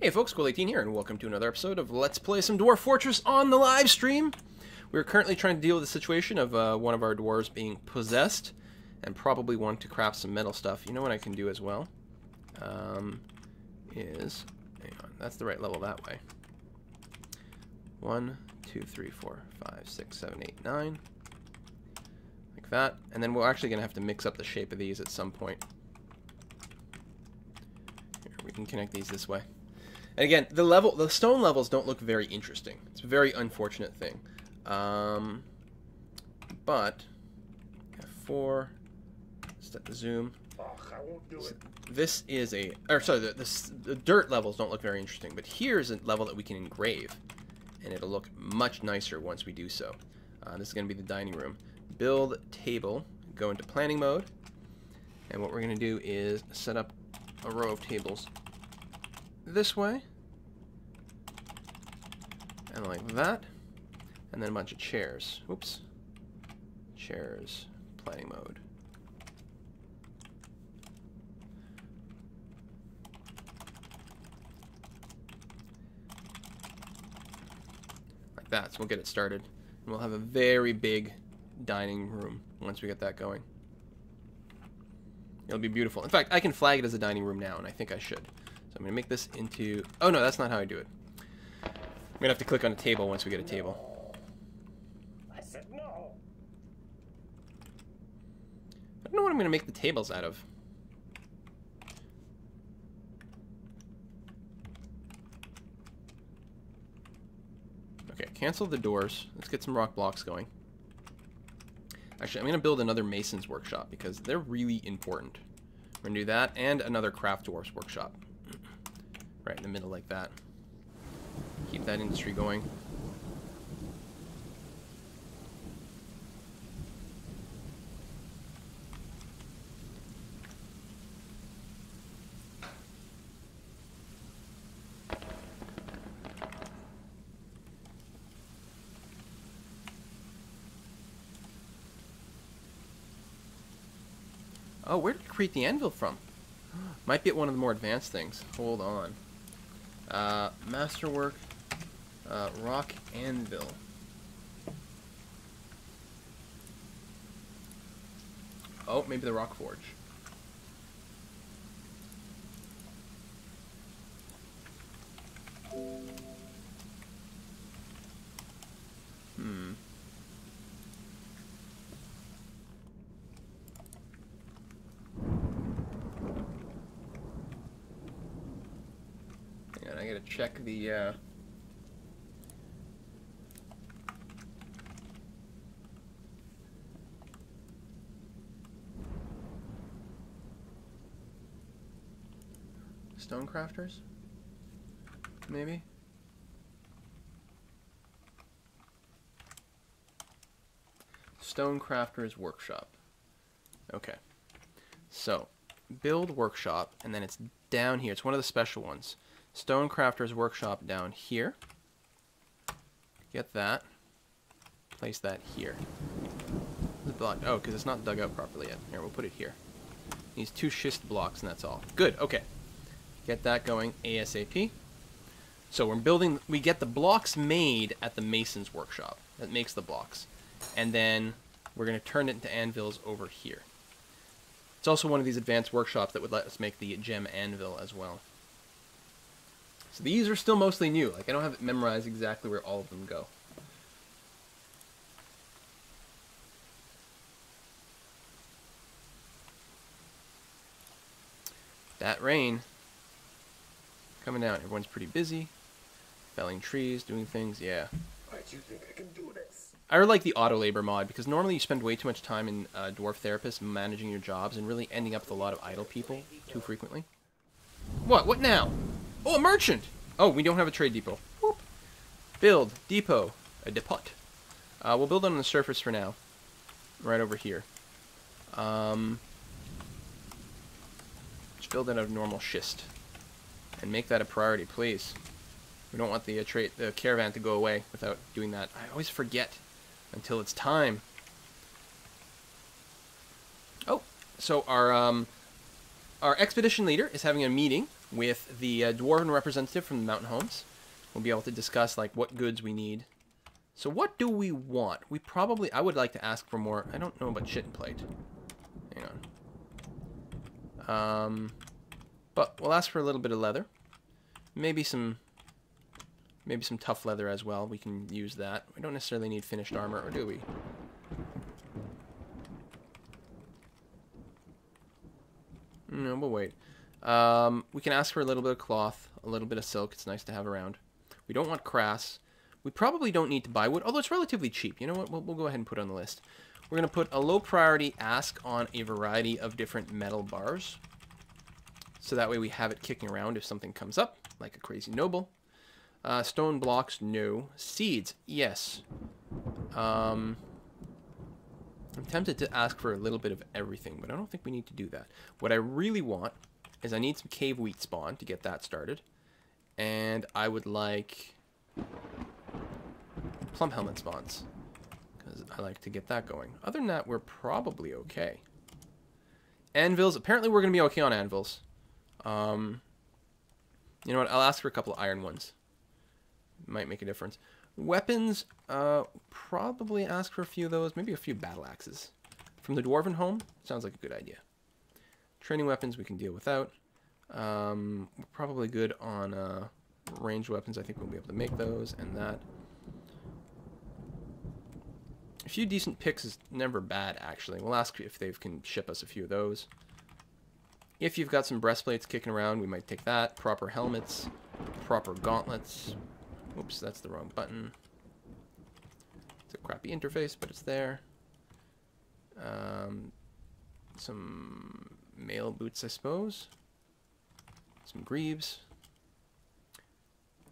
Hey folks, Quill18 here, and welcome to another episode of Let's Play some Dwarf Fortress on the live stream. We're currently trying to deal with the situation of one of our dwarves being possessed, and probably want to craft some metal stuff. You know what I can do as well? Hang on, that's the right level that way. 1, 2, 3, 4, 5, 6, 7, 8, 9. Like that. And then we're actually going to have to mix up the shape of these at some point. Here, we can connect these this way. And again, the stone levels don't look very interesting. It's a very unfortunate thing. But F4, set the zoom. I won't do it. This is a, or sorry, the dirt levels don't look very interesting. But here's a level that we can engrave, and it'll look much nicer once we do so. This is going to be the dining room. Build table. Go into planning mode, and what we're going to do is set up a row of tables this way, and like that, and then a bunch of chairs. Oops. Chairs, planning mode. Like that, so we'll get it started. And we'll have a very big dining room once we get that going. It'll be beautiful. In fact, I can flag it as a dining room now, and I think I should. So I'm going to make this into... Oh, no, that's not how I do it. I'm going to have to click on a table once we get a table. I said no. I don't know what I'm going to make the tables out of. Okay, cancel the doors. Let's get some rock blocks going. Actually, I'm going to build another mason's workshop because they're really important. We're going to do that and another craft dwarf's workshop. Right in the middle like that. Keep that industry going. Oh, where did you create the anvil from? Might be at one of the more advanced things. Hold on. Masterwork, rock anvil. Oh, maybe the rock forge. I gotta check the stone crafters, maybe. Stone crafters workshop. Okay, so build workshop, and then it's down here. It's one of the special ones. Stone Crafter's Workshop down here. Get that. Place that here. Oh, because it's not dug out properly yet. Here, we'll put it here. Needs 2 schist blocks, and that's all. Good, okay. Get that going ASAP. So we're building, we get the blocks made at the mason's workshop. That makes the blocks. And then we're going to turn it into anvils over here. It's also one of these advanced workshops that would let us make the gem anvil as well. So these are still mostly new. Like, I don't have it memorized exactly where all of them go. That rain coming down. Everyone's pretty busy. Felling trees, doing things. Yeah. Why do you think I can do this? I like the auto labor mod because normally you spend way too much time in Dwarf Therapist managing your jobs and really ending up with a lot of idle people too frequently. What? What now? Oh, a merchant! Oh, we don't have a trade depot. Whoop. Build. Depot. A depot. We'll build it on the surface for now. Right over here. Just build it out of normal schist. And make that a priority, please. We don't want the caravan to go away without doing that. I always forget until it's time. Oh, so our expedition leader is having a meeting with the dwarven representative from the mountain homes. We'll be able to discuss like what goods we need. So what do we want? We probably, I would like to ask for more. I don't know about shit and plate. Hang on. But we'll ask for a little bit of leather. Maybe some tough leather as well. We can use that. We don't necessarily need finished armor, or do we? No, we'll wait. We can ask for a little bit of cloth, a little bit of silk. It's nice to have around. We don't want crass. We probably don't need to buy wood, although it's relatively cheap. You know what? We'll go ahead and put it on the list. We're going to put a low priority ask on a variety of different metal bars. So that way we have it kicking around if something comes up, like a crazy noble. Stone blocks, no. Seeds, yes. I'm tempted to ask for a little bit of everything, but I don't think we need to do that. What I really want is I need some cave wheat spawn to get that started. And I would like plum helmet spawns, because I like to get that going. Other than that, we're probably okay. Anvils, apparently we're going to be okay on anvils. You know what, I'll ask for a couple of iron ones. Might make a difference. Weapons, probably ask for a few of those, maybe a few battle axes. From the dwarven home, sounds like a good idea. Training weapons we can deal without. We're probably good on ranged weapons. I think we'll be able to make those and that. A few decent picks is never bad, actually. We'll ask if they can ship us a few of those. If you've got some breastplates kicking around, we might take that. Proper helmets, proper gauntlets. Oops, that's the wrong button. It's a crappy interface, but it's there. Some mail boots, I suppose. Some greaves.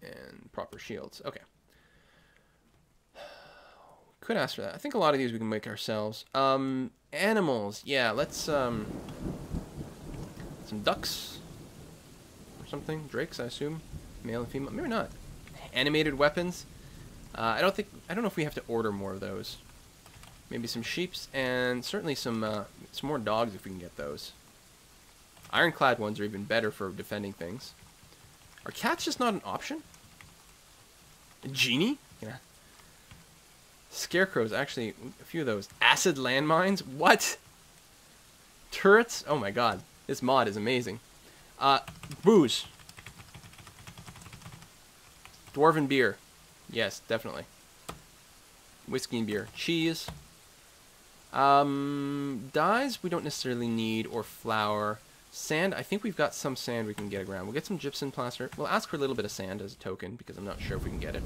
And proper shields. Okay. Could ask for that. I think a lot of these we can make ourselves. Animals. Yeah, let's, some ducks. Or something. Drakes, I assume. Male and female. Maybe not. Animated weapons. I don't know if we have to order more of those. Maybe some sheeps, and certainly some more dogs if we can get those. Ironclad ones are even better for defending things. Are cats just not an option? A genie? Yeah. Scarecrows, actually, a few of those. Acid landmines? What? Turrets? Oh my god. This mod is amazing. Booze. Dwarven beer. Yes, definitely. Whiskey and beer. Cheese. Dyes we don't necessarily need, or flour. Sand, I think we've got some sand we can get around. We'll get some gypsum plaster. We'll ask for a little bit of sand as a token, because I'm not sure if we can get it.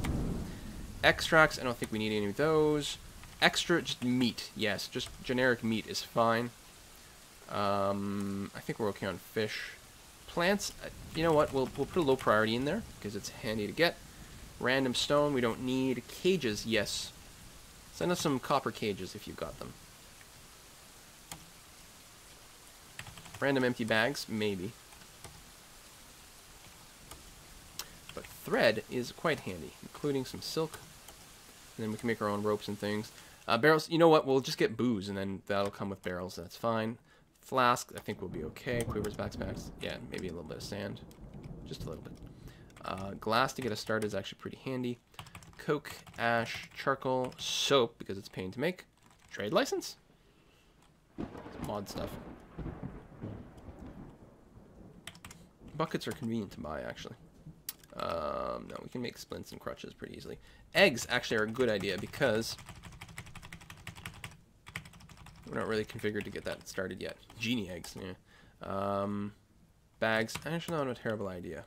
Extracts, I don't think we need any of those. Extra, just meat. Yes, just generic meat is fine. I think we're okay on fish. Plants, you know what, we'll put a low priority in there, because it's handy to get. Random stone, we don't need. Cages, yes. Send us some copper cages if you've got them. Random empty bags, maybe. But thread is quite handy, including some silk. And then we can make our own ropes and things. Barrels, you know what, we'll just get booze, and then that'll come with barrels, that's fine. Flask, I think we'll be okay. Quivers, backpacks, yeah, maybe a little bit of sand. Just a little bit. Glass to get us started is actually pretty handy. Coke, ash, charcoal, soap, because it's a pain to make. Trade license? Some mod stuff. Buckets are convenient to buy, actually. No, we can make splints and crutches pretty easily. Eggs, actually, are a good idea, because we're not really configured to get that started yet. Genie eggs, yeah. Bags, actually not a terrible idea.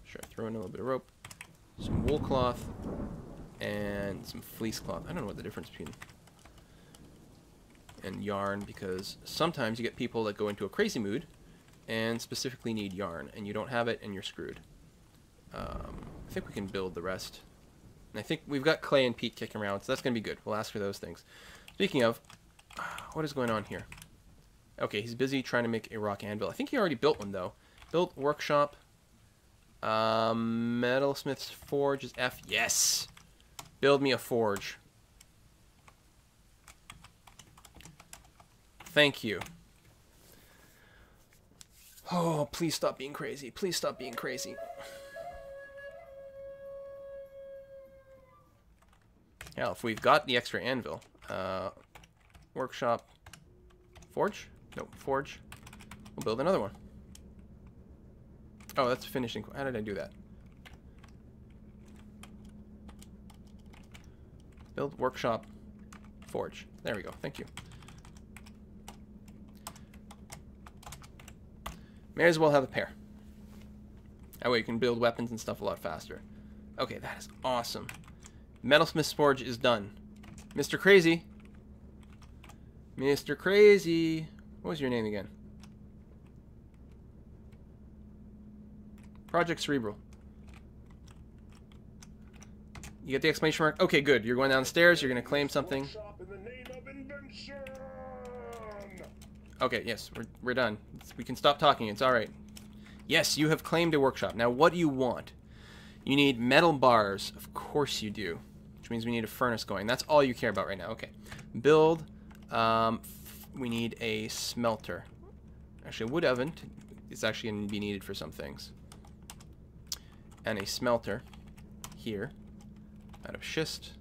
Sure, throw in a little bit of rope, some wool cloth, and some fleece cloth. I don't know what the difference between and yarn, because sometimes you get people that go into a crazy mood and specifically need yarn, and you don't have it and you're screwed. I think we can build the rest. And I think we've got clay and peat kicking around, so that's going to be good. We'll ask for those things. Speaking of, what is going on here? Okay, he's busy trying to make a rock anvil. I think he already built one, though. Built workshop. Metalsmith's forge is F. Yes! Build me a forge. Thank you. Oh, please stop being crazy. Please stop being crazy. Hell, if we've got the extra anvil, workshop, forge? Nope, forge. We'll build another one. Oh, that's finishing. How did I do that? Build, workshop, forge. There we go. Thank you. May as well have a pair. That way you can build weapons and stuff a lot faster. Okay, that is awesome. Metalsmith's Forge is done. Mr. Crazy. Mr. Crazy. What was your name again? Project Cerebral. You get the exclamation mark? Okay, good. You're going downstairs. You're going to claim something. Okay, yes, we're done. We can stop talking. It's all right. Yes, you have claimed a workshop. Now, what do you want? You need metal bars. Of course you do. Which means we need a furnace going. That's all you care about right now. Okay. Build. We need a smelter. Actually, a wood oven is actually going to be needed for some things. And a smelter here out of schist.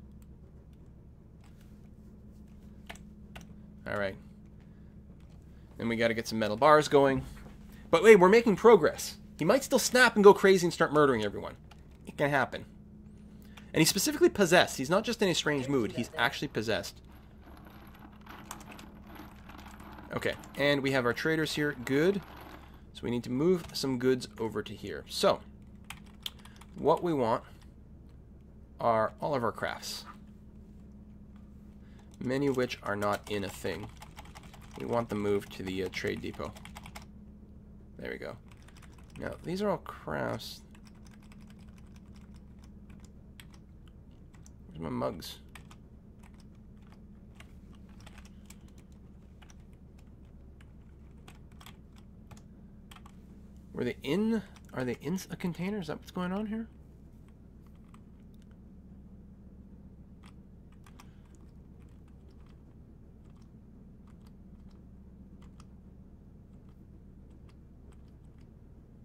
Alright. Then we got to get some metal bars going. But wait, we're making progress. He might still snap and go crazy and start murdering everyone. It can happen. And he's specifically possessed. He's not just in a strange mood. He's actually possessed. Okay, and we have our traders here. Good. So we need to move some goods over to here. So, what we want are all of our crafts. Many of which are not in a thing. We want them moved to the trade depot. There we go. Now, these are all crafts. Where's my mugs? Were they in? Are they in a container? Is that what's going on here?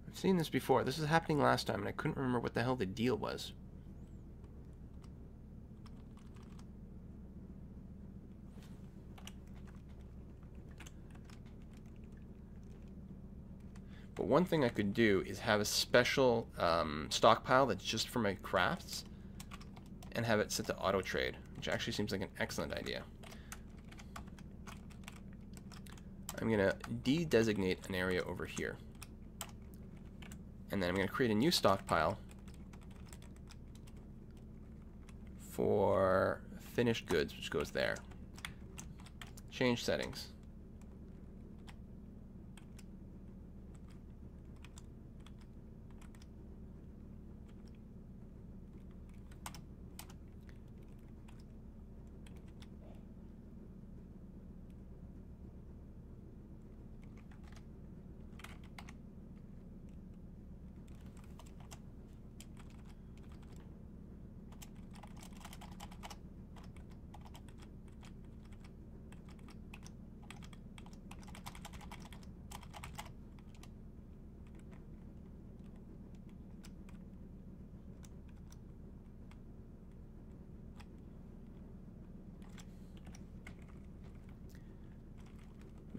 I've seen this before. This was happening last time, and I couldn't remember what the hell the deal was. But one thing I could do is have a special stockpile that's just for my crafts and have it set to auto trade, which actually seems like an excellent idea. I'm going to de-designate an area over here. And then I'm going to create a new stockpile for finished goods, which goes there. Change settings.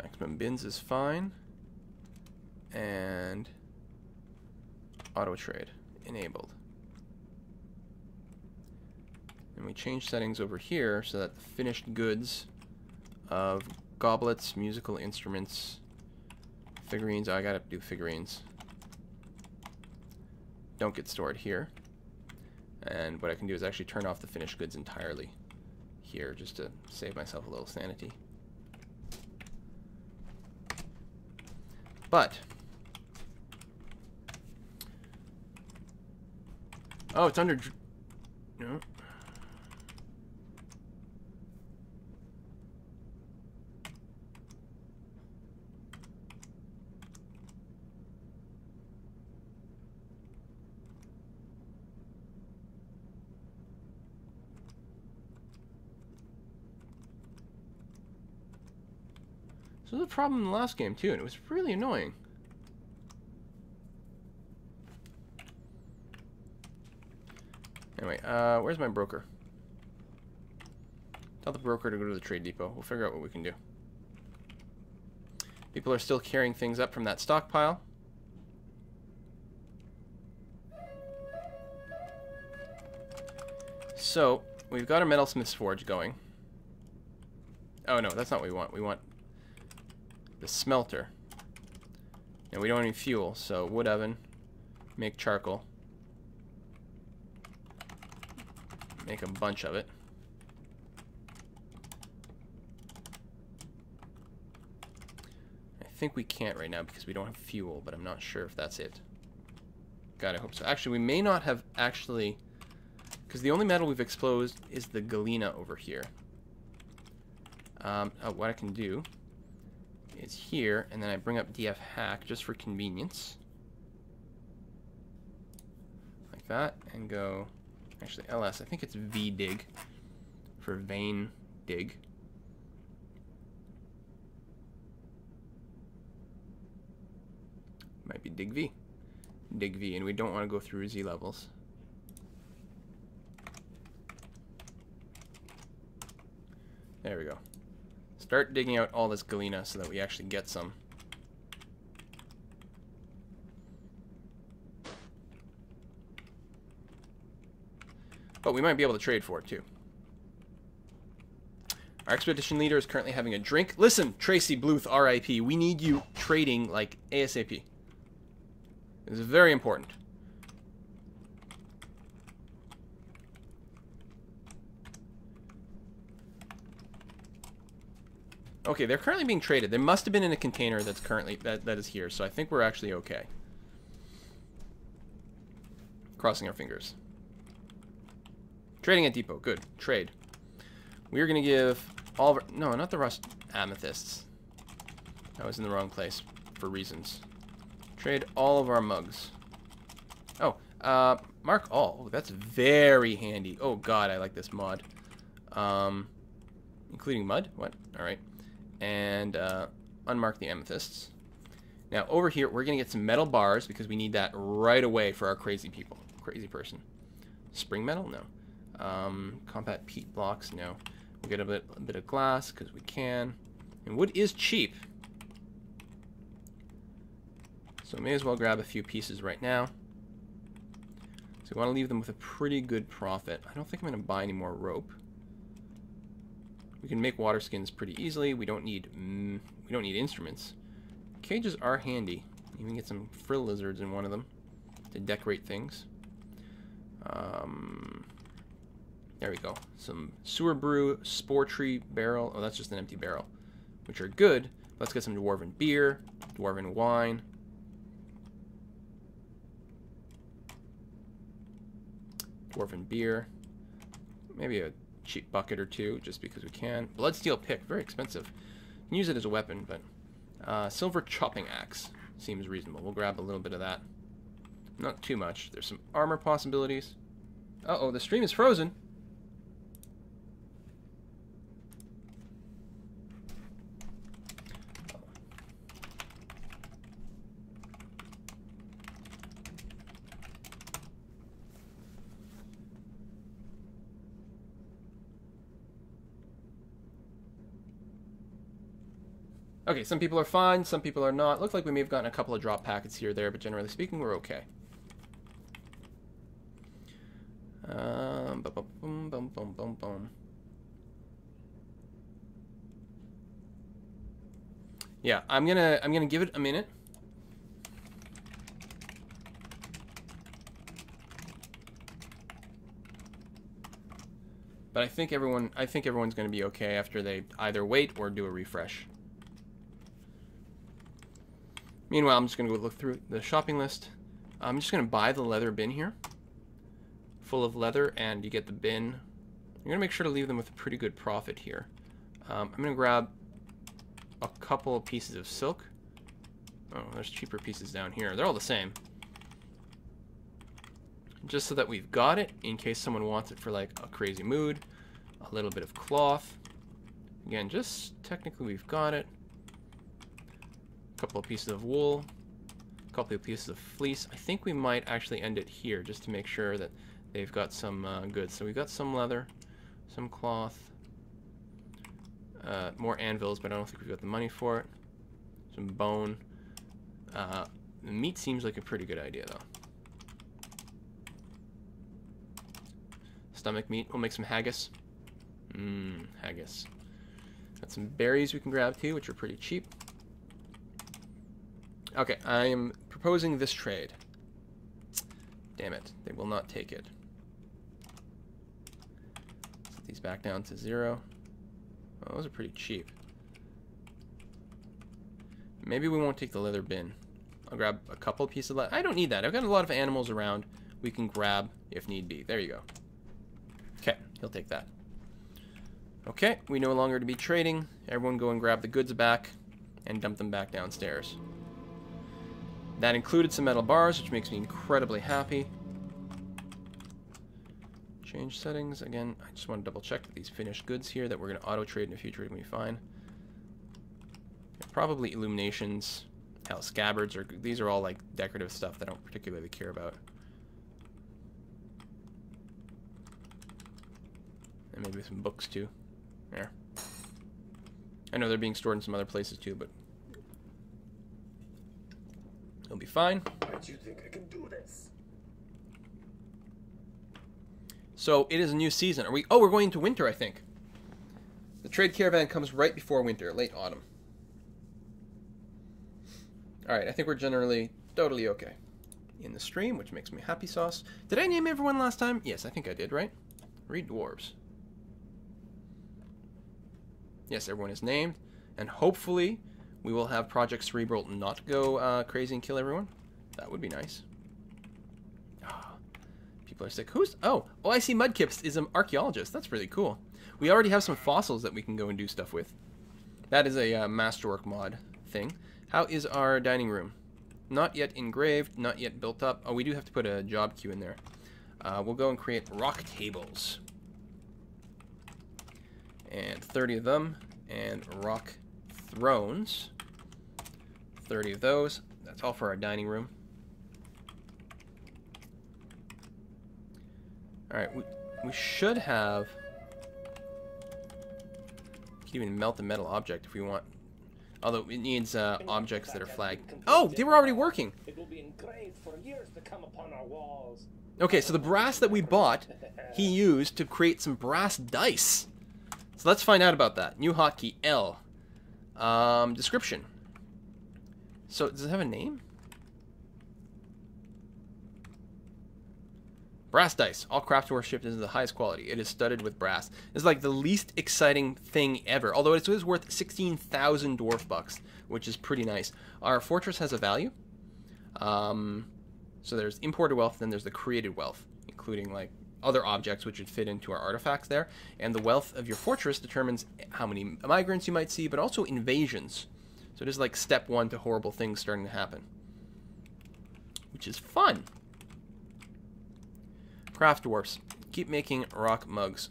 Maximum bins is fine. And auto trade enabled. And we change settings over here so that the finished goods of goblets, musical instruments, figurines, I gotta do figurines, don't get stored here. And what I can do is actually turn off the finished goods entirely here just to save myself a little sanity. But, oh, it's under, no. So the problem in the last game too, and it was really annoying. Anyway, where's my broker? Tell the broker to go to the trade depot. We'll figure out what we can do. People are still carrying things up from that stockpile. So, we've got our metalsmith's forge going. Oh no, that's not what we want. We want the smelter. And we don't have any fuel, so wood oven, make charcoal. Make a bunch of it. I think we can't right now because we don't have fuel, but I'm not sure if that's it. God, I hope so. Actually, we may not have actually... Because the only metal we've exposed is the galena over here. What I can do is here, and then I bring up DF hack just for convenience. Like that, and go... Actually, LS, I think it's VDig for vein dig. Might be dig V. Dig V, and we don't want to go through Z levels. There we go. Start digging out all this galena so that we actually get some. But we might be able to trade for it too. Our expedition leader is currently having a drink. Listen, Tracy Bluth, RIP. We need you trading like ASAP. This is very important. Okay, they're currently being traded. They must have been in a container that's currently that is here, so I think we're actually okay. Crossing our fingers. Trading at depot. Good. Trade. We're going to give all of our... No, not the rust amethysts. I was in the wrong place for reasons. Trade all of our mugs. Oh, mark all. Oh, that's very handy. Oh, God, I like this mod. Including mud? What? All right. And unmark the amethysts. Now, over here, we're going to get some metal bars because we need that right away for our crazy people. Crazy person. Spring metal? No. Compact peat blocks? No. We'll get a bit of glass because we can. And wood is cheap. So may as well grab a few pieces right now. So we want to leave them with a pretty good profit. I don't think I'm going to buy any more rope. We can make water skins pretty easily. We don't need instruments. Cages are handy. You can get some frill lizards in one of them to decorate things. There we go. Some sewer brew, spore tree barrel. Oh, that's just an empty barrel, which are good. Let's get some dwarven beer, dwarven wine. Dwarven beer. Maybe a cheap bucket or two, just because we can. Bloodsteel pick, very expensive. You can use it as a weapon, but silver chopping axe seems reasonable. We'll grab a little bit of that. Not too much. There's some armor possibilities. Uh-oh, the stream is frozen. Okay, some people are fine, some people are not. Looks like we may have gotten a couple of drop packets here or there, but generally speaking, we're okay. Yeah, I'm gonna give it a minute. But I think everyone's gonna be okay after they either wait or do a refresh. Meanwhile, I'm just going to go look through the shopping list. I'm just going to buy the leather bin here. Full of leather, and you get the bin. You're going to make sure to leave them with a pretty good profit here. I'm going to grab a couple of pieces of silk. Oh, there's cheaper pieces down here. They're all the same. Just so that we've got it, in case someone wants it for like a crazy mood. A little bit of cloth. Again, just technically we've got it. Couple of pieces of wool, a couple of pieces of fleece. I think we might actually end it here just to make sure that they've got some goods. So we've got some leather, some cloth, more anvils, but I don't think we've got the money for it. Some bone. The meat seems like a pretty good idea, though. Stomach meat. We'll make some haggis. Haggis. Got some berries we can grab, too, which are pretty cheap. Okay, I am proposing this trade. Damn it. They will not take it. Set these back down to 0. Oh, those are pretty cheap. Maybe we won't take the leather bin. I'll grab a couple pieces of leather. I don't need that. I've got a lot of animals around we can grab if need be. There you go. Okay, he'll take that. Okay, we no longer to be trading. Everyone go and grab the goods back and dump them back downstairs. That included some metal bars, which makes me incredibly happy. Change settings. Again, I just want to double check that these finished goods here that we're going to auto-trade in the future are going to be fine. Probably illuminations. Hell, scabbards. These are all like decorative stuff that I don't particularly care about. And maybe some books too. There. I know they're being stored in some other places too, but it'll be fine. Why do you think I can do this? So it is a new season. Are we? Oh, we're going into winter, I think. The trade caravan comes right before winter, late autumn. All right, I think we're generally totally okay in the stream, which makes me happy sauce. Did I name everyone last time? Yes, I think I did, right? Read dwarves. Yes, everyone is named, and hopefully we will have Project Cerebral not go crazy and kill everyone. That would be nice. Oh, people are sick. Who's... Oh, I see Mudkips is an archaeologist. That's really cool. We already have some fossils that we can go and do stuff with. That is a Masterwork mod thing. How is our dining room? Not yet engraved, not yet built up. Oh, we do have to put a job queue in there. We'll go and create rock tables. And 30 of them. And rock thrones. 30 of those. That's all for our dining room. Alright, we should have... We can even melt a metal object if we want. Although it needs objects that are flagged. Oh, they were already working. It will be engraved for years to come upon our walls. Okay, so the brass that we bought, he used to create some brass dice. So let's find out about that. New hotkey, L. Description. So, does it have a name? Brass dice. All craftware shipped is the highest quality. It is studded with brass. It's like the least exciting thing ever. Although it is worth 16,000 dwarf bucks, which is pretty nice. Our fortress has a value. So there's imported wealth, then there's the created wealth, including like other objects which would fit into our artifacts there. And the wealth of your fortress determines how many migrants you might see, but also invasions. So it is like step 1 to horrible things starting to happen, which is fun. Craft dwarfs. Keep making rock mugs,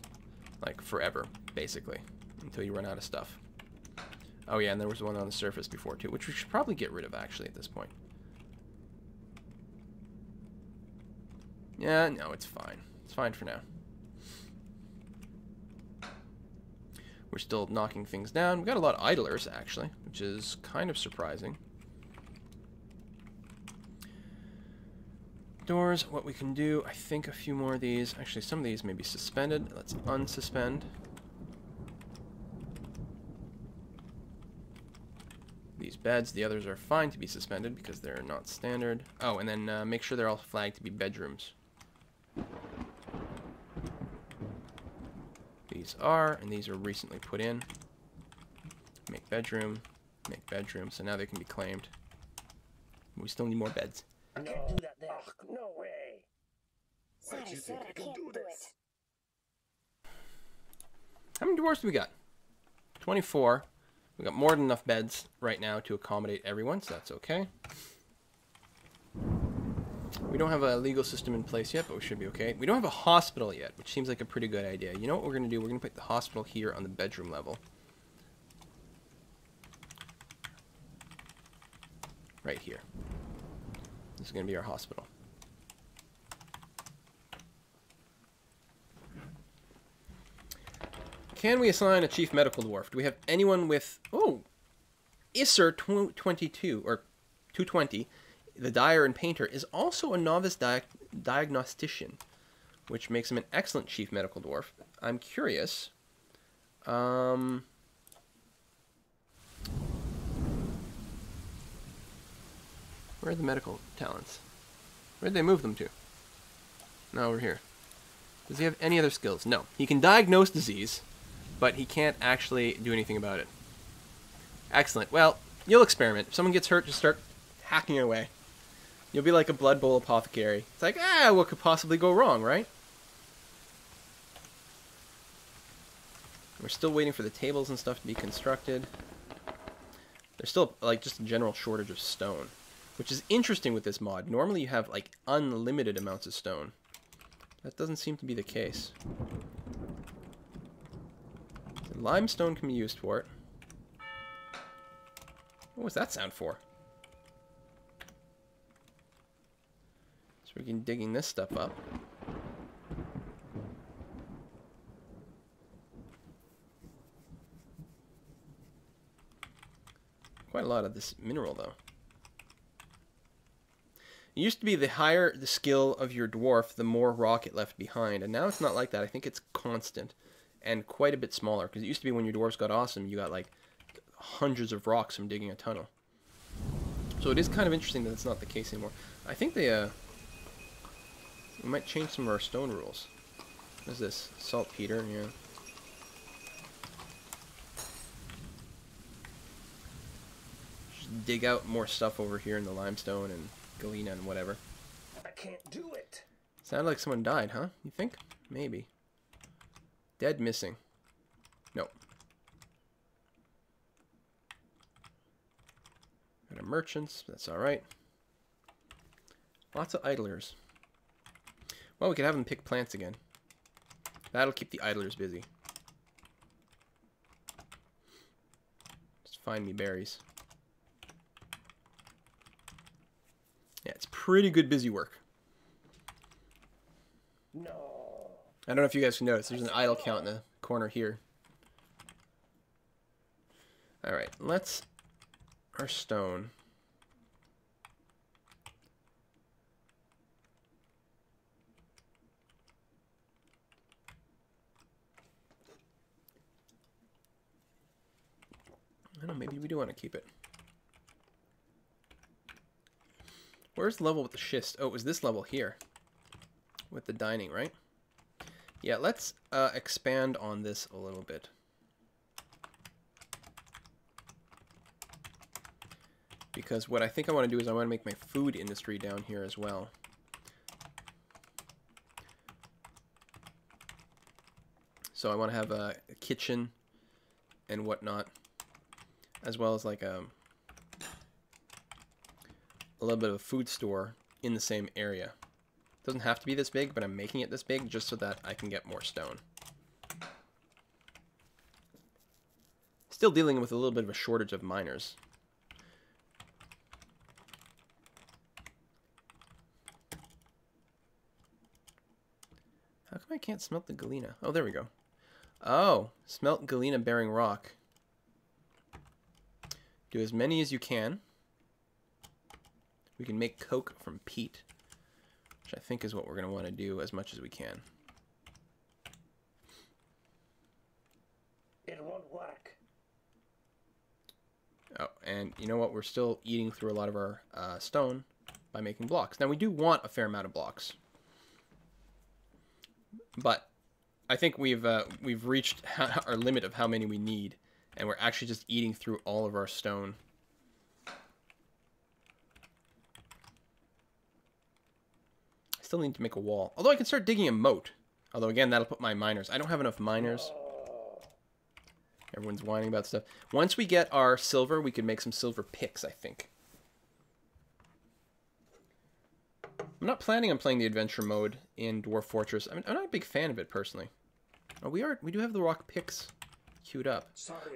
like forever, basically, until you run out of stuff. Oh yeah, and there was one on the surface before too, which we should probably get rid of actually at this point. Yeah, no, it's fine. It's fine for now. We're still knocking things down. We've got a lot of idlers, actually, which is kind of surprising. Doors, what we can do, I think a few more of these. Actually, some of these may be suspended. Let's unsuspend. These beds, the others are fine to be suspended because they're not standard. Oh, and then make sure they're all flagged to be bedrooms. These are, and these are recently put in. Make bedroom, so now they can be claimed. We still need more beds. I can't do that there. Ugh, no way. Why do you think I can do this? How many dwarves do we got? 24. We got more than enough beds right now to accommodate everyone, so that's okay. We don't have a legal system in place yet, but we should be okay. We don't have a hospital yet, which seems like a pretty good idea. You know what we're going to do? We're going to put the hospital here on the bedroom level. Right here. This is going to be our hospital. Can we assign a chief medical dwarf? Do we have anyone with... Oh! Isser 22, or 220, the dyer and painter, is also a novice diagnostician, which makes him an excellent chief medical dwarf. I'm curious. Where are the medical talents? Where did they move them to? No, over here. Does he have any other skills? No. He can diagnose disease, but he can't actually do anything about it. Excellent. Well, you'll experiment. If someone gets hurt, just start hacking away. You'll be like a Blood Bowl apothecary. It's like, what could possibly go wrong, right? We're still waiting for the tables and stuff to be constructed. There's still, like, just a general shortage of stone, which is interesting with this mod. Normally you have, like, unlimited amounts of stone. That doesn't seem to be the case. So limestone can be used for it. What was that sound for? So we can digging this stuff up. Quite a lot of this mineral, though. It used to be the higher the skill of your dwarf, the more rock it left behind. And now it's not like that. I think it's constant and quite a bit smaller. Because it used to be when your dwarves got awesome, you got like hundreds of rocks from digging a tunnel. So it is kind of interesting that it's not the case anymore. I think they we might change some of our stone rules. What is this? Saltpeter, yeah. Just dig out more stuff over here in the limestone and galena and whatever. I can't do it. Sounded like someone died, huh? You think? Maybe. Dead, missing. No. Got our merchants. That's alright. Lots of idlers. Well, we could have them pick plants again. That'll keep the idlers busy. Just find me berries. Yeah, it's pretty good busy work. No. I don't know if you guys can notice. There's an idle count in the corner here. Alright, let's... Our stone. I don't know, maybe we do want to keep it. Where's the level with the schist? Oh, it was this level here. With the dining, right? Yeah, let's expand on this a little bit. Because what I think I want to do is I want to make my food industry down here as well. So I want to have a kitchen and whatnot, as well as like a little bit of a food store in the same area. Doesn't have to be this big, but I'm making it this big just so that I can get more stone. Still dealing with a little bit of a shortage of miners. How come I can't smelt the galena? Oh, there we go. Oh, smelt galena bearing rock. Do as many as you can. We can make coke from peat, which I think is what we're going to want to do as much as we can. It won't work. Oh, and you know what? We're still eating through a lot of our stone by making blocks. Now, we do want a fair amount of blocks. But I think we've reached our limit of how many we need, and we're actually just eating through all of our stone. I still need to make a wall. Although I can start digging a moat. Although again, that'll put my miners. I don't have enough miners. Everyone's whining about stuff. Once we get our silver, we can make some silver picks, I think. I'm not planning on playing the adventure mode in Dwarf Fortress. I mean, I'm not a big fan of it personally. Oh, we do have the rock picks queued up.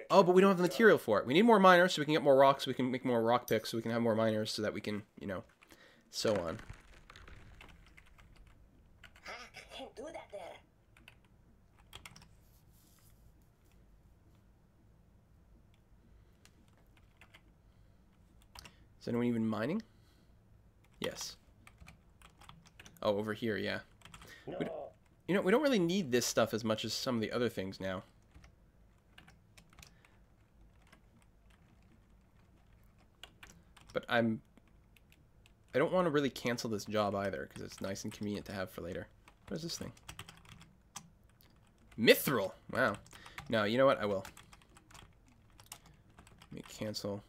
Oh, but we don't have the material for it. We need more miners so we can get more rocks, so we can make more rock picks, so we can have more miners, so that we can, you know, so on. I can't do that there. Is anyone even mining? Yes. Oh, over here, yeah. No. You know, we don't really need this stuff as much as some of the other things now. But I don't want to really cancel this job either, because it's nice and convenient to have for later. What is this thing? Mithril! Wow. No, you know what? I will. Let me cancel.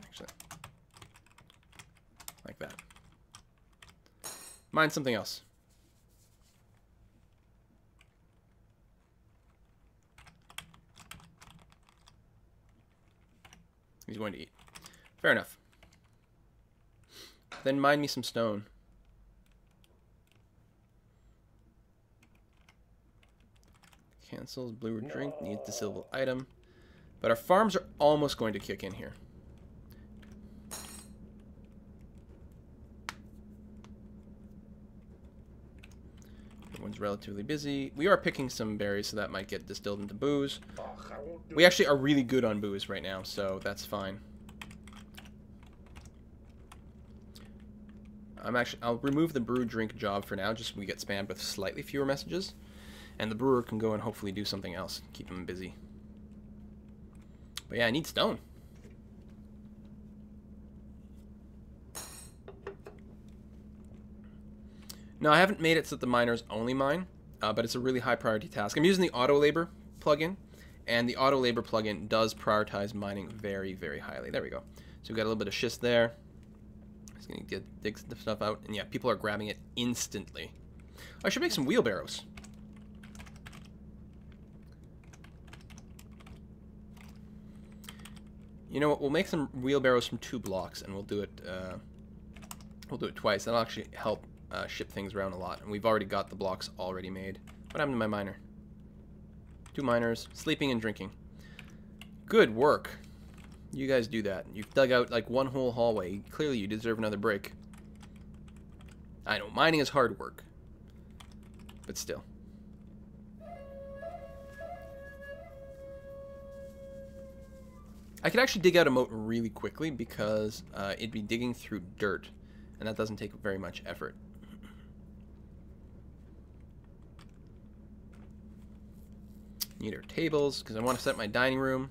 Actually. Like that. Mine something else. He's going to eat. Fair enough. Then mine me some stone. Cancels blue drink. Needs disable item. But our farms are almost going to kick in here. Everyone's relatively busy. We are picking some berries, so that might get distilled into booze. We actually are really good on booze right now, so that's fine. I'll remove the brew drink job for now, just so we get spammed with slightly fewer messages. And the brewer can go and hopefully do something else. Keep him busy. But yeah, I need stone. No, I haven't made it so that the miners only mine, but it's a really high priority task. I'm using the auto labor plugin, and the auto labor plugin does prioritize mining very, very highly. There we go. So we've got a little bit of schist there. Just gonna dig the stuff out, and yeah, people are grabbing it instantly. I should make some wheelbarrows. You know what? We'll make some wheelbarrows from 2 blocks, and we'll do it. We'll do it twice. That'll actually help ship things around a lot. And we've already got the blocks already made. What happened to my miner? 2 miners, sleeping and drinking. Good work. You guys do that. You've dug out like 1 whole hallway. Clearly, you deserve another break. I know mining is hard work, but still. I could actually dig out a moat really quickly because it'd be digging through dirt, and that doesn't take very much effort. Need our tables because I want to set my dining room.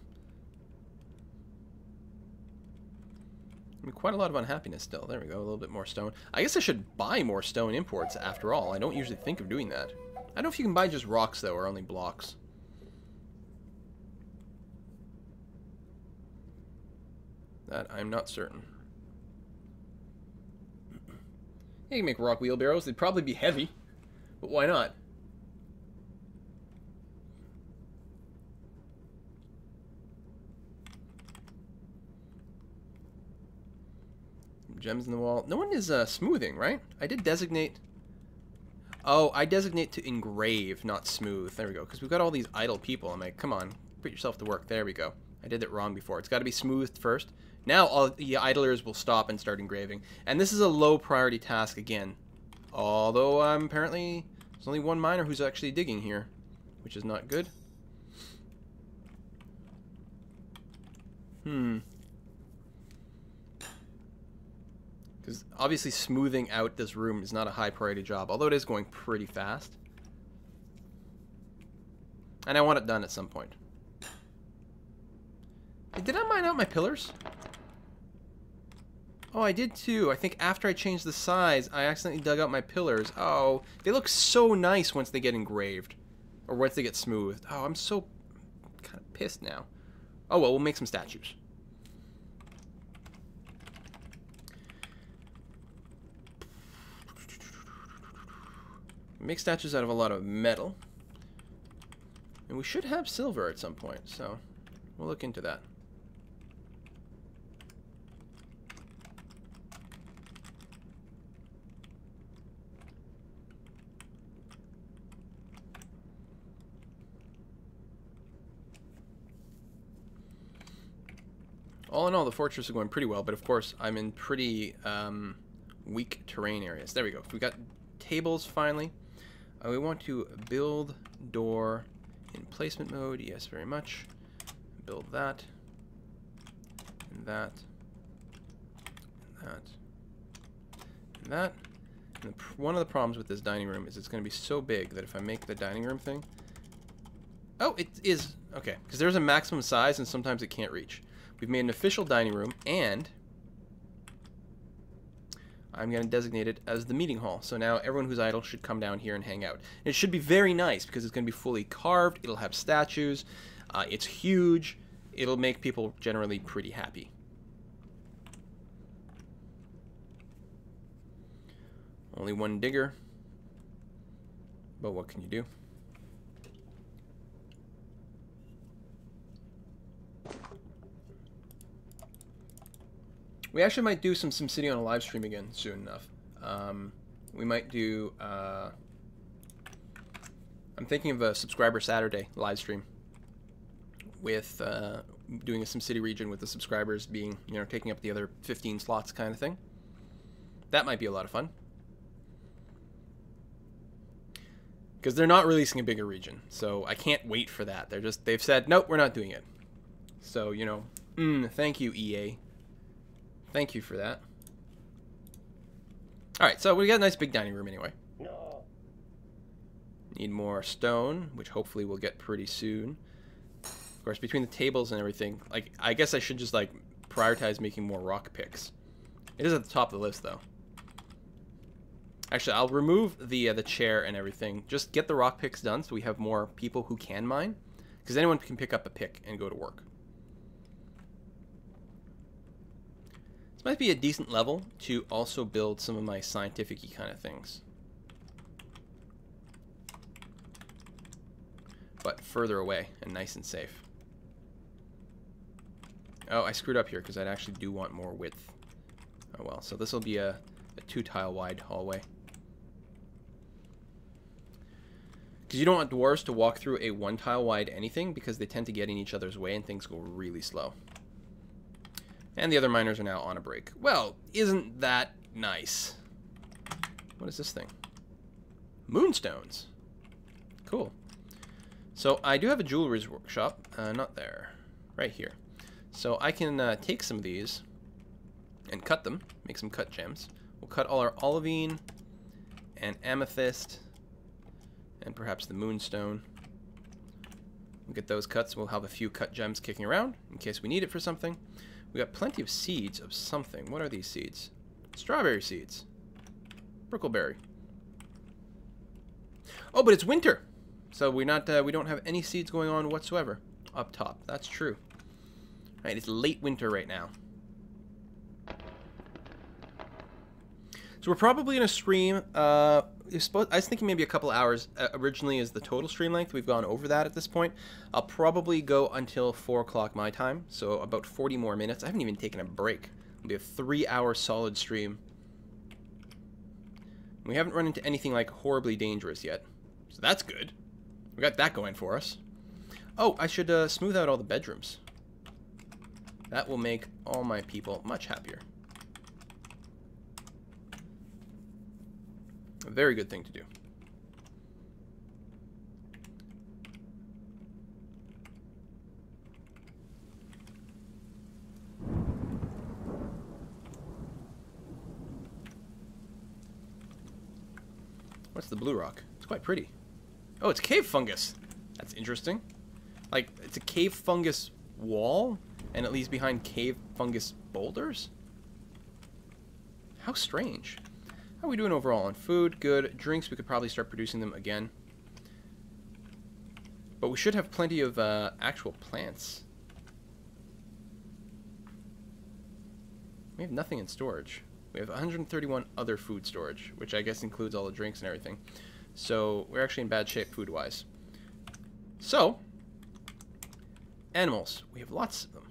I mean, quite a lot of unhappiness still. There we go, a little bit more stone. I guess I should buy more stone imports after all. I don't usually think of doing that. I don't know if you can buy just rocks though, or only blocks. That I'm not certain. Yeah, you can make rock wheelbarrows. They'd probably be heavy, but why not? Gems in the wall. No one is smoothing, right? I did designate... Oh, I designate to engrave, not smooth. There we go. Because we've got all these idle people. I'm like, come on, put yourself to work. There we go. I did it wrong before. It's got to be smoothed first. Now all the idlers will stop and start engraving. And this is a low priority task again. Although apparently there's only 1 miner who's actually digging here, which is not good. Because obviously smoothing out this room is not a high priority job, although it is going pretty fast. And I want it done at some point. Did I mine out my pillars? Oh, I did too. I think after I changed the size, I accidentally dug out my pillars. Oh, they look so nice once they get engraved. Or once they get smoothed. Oh, I'm so kind of pissed now. Oh well, we'll make some statues. Make statues out of a lot of metal. And we should have silver at some point, so we'll look into that. All in all, the fortress is going pretty well, but of course, I'm in pretty weak terrain areas. There we go. We got tables finally. We want to build door in placement mode. Yes, very much. Build that. and that, and that, and that. And one of the problems with this dining room is it's going to be so big that if I make the dining room thing... Oh, it is... Okay, because there's a maximum size and sometimes it can't reach. We've made an official dining room, and I'm going to designate it as the meeting hall. So now everyone who's idle should come down here and hang out. And it should be very nice because it's going to be fully carved. It'll have statues. It's huge. It'll make people generally pretty happy. Only one digger. But what can you do? We actually might do some SimCity on a live stream again soon enough. We might do... I'm thinking of a Subscriber Saturday live stream with doing a SimCity region with the subscribers being, you know, taking up the other 15 slots kind of thing. That might be a lot of fun. Because they're not releasing a bigger region, so I can't wait for that. They've said, nope, we're not doing it. So, you know, thank you, EA. Thank you for that. Alright, so we got a nice big dining room anyway. No. Need more stone, which hopefully we'll get pretty soon. Of course, between the tables and everything, like, I guess I should just, like, prioritize making more rock picks. It is at the top of the list, though. Actually, I'll remove the chair and everything. Just get the rock picks done so we have more people who can mine. Because anyone can pick up a pick and go to work. This might be a decent level to also build some of my scientific-y kind of things. But further away and nice and safe. Oh, I screwed up here because I actually do want more width. Oh well, so this will be a 2-tile wide hallway. Because you don't want dwarves to walk through a 1-tile wide anything because they tend to get in each other's way and things go really slow. And the other miners are now on a break. Well, isn't that nice? What is this thing? Moonstones. Cool. So I do have a jewelry workshop. Not there. Right here. So I can take some of these and cut them. Make some cut gems. We'll cut all our olivine and amethyst and perhaps the moonstone. We'll get those cuts. We'll have a few cut gems kicking around in case we need it for something. We got plenty of seeds of something. What are these seeds? Strawberry seeds. Brickleberry. Oh, but it's winter, so we don't have any seeds going on whatsoever up top. That's true. All right, it's late winter right now. So we're probably going to stream, I was thinking maybe a couple hours originally is the total stream length. We've gone over that at this point. I'll probably go until 4 o'clock my time, so about 40 more minutes. I haven't even taken a break. It'll be a 3-hour solid stream. We haven't run into anything like horribly dangerous yet, so that's good. We got that going for us. Oh, I should smooth out all the bedrooms. That will make all my people much happier. A very good thing to do. What's the blue rock? It's quite pretty. Oh, it's cave fungus. That's interesting. Like, it's a cave fungus wall, and it leaves behind cave fungus boulders? How strange. How are we doing overall on food? Good. Drinks, we could probably start producing them again. But we should have plenty of actual plants. We have nothing in storage. We have 131 other food storage, which I guess includes all the drinks and everything. So we're actually in bad shape food-wise. So, animals. We have lots of them.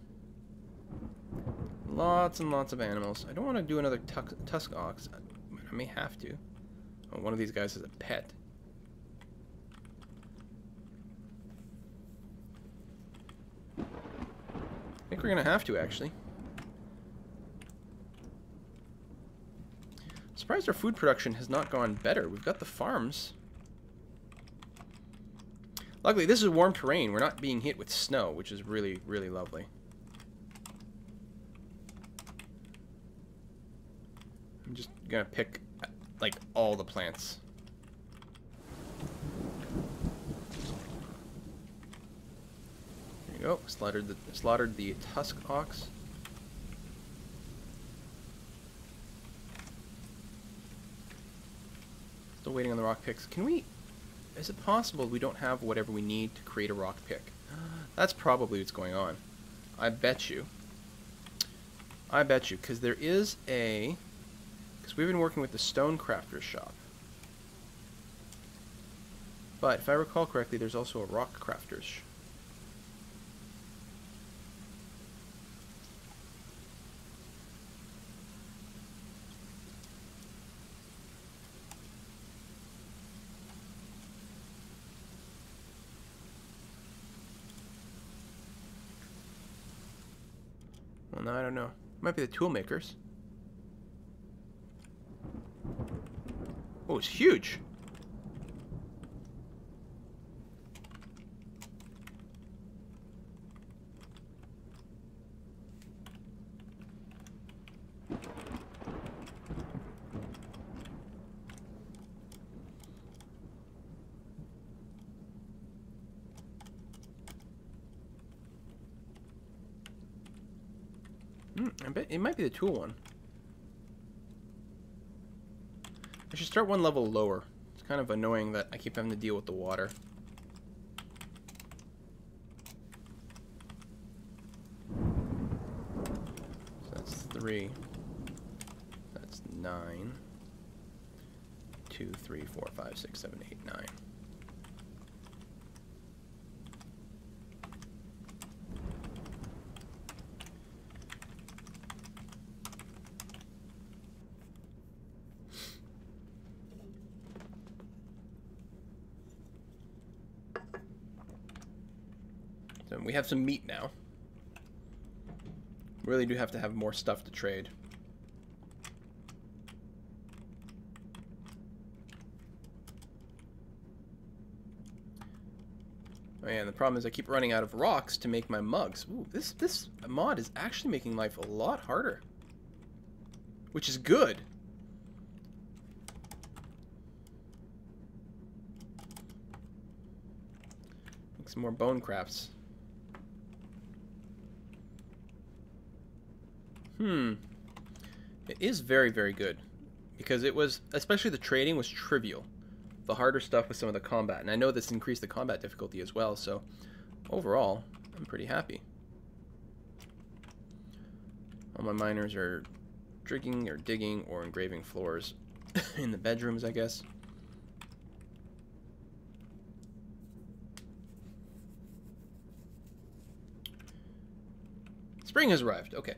Lots and lots of animals. I don't want to do another tusk ox. I may have to. Oh, one of these guys is a pet. I think we're going to have to, actually. Surprised our food production has not gone better. We've got the farms. Luckily, this is warm terrain. We're not being hit with snow, which is really, really lovely. I'm just gonna pick, like, all the plants. There you go. Slaughtered the tusk ox. Still waiting on the rock picks. Can we... Is it possible we don't have whatever we need to create a rock pick? That's probably what's going on. I bet you. I bet you, because there is a... Because we've been working with the stone crafter's shop. But if I recall correctly, there's also a rock crafter's. Well, no, I don't know. Might be the tool makers. Oh, it's huge. I bet it might be the tool one. I should start one level lower. It's kind of annoying that I keep having to deal with the water. So that's 3. That's 9. 2, 3, 4, 5, 6, 7, 8, 9. So we have some meat now. Really do have to have more stuff to trade. Oh yeah, and the problem is I keep running out of rocks to make my mugs. Ooh, this mod is actually making life a lot harder. Which is good. Make some more bone crafts. It is very, very good. Because it was, especially the trading was trivial. The harder stuff was some of the combat. And I know this increased the combat difficulty as well, so overall, I'm pretty happy. All my miners are digging or engraving floors in the bedrooms, I guess. Spring has arrived. Okay.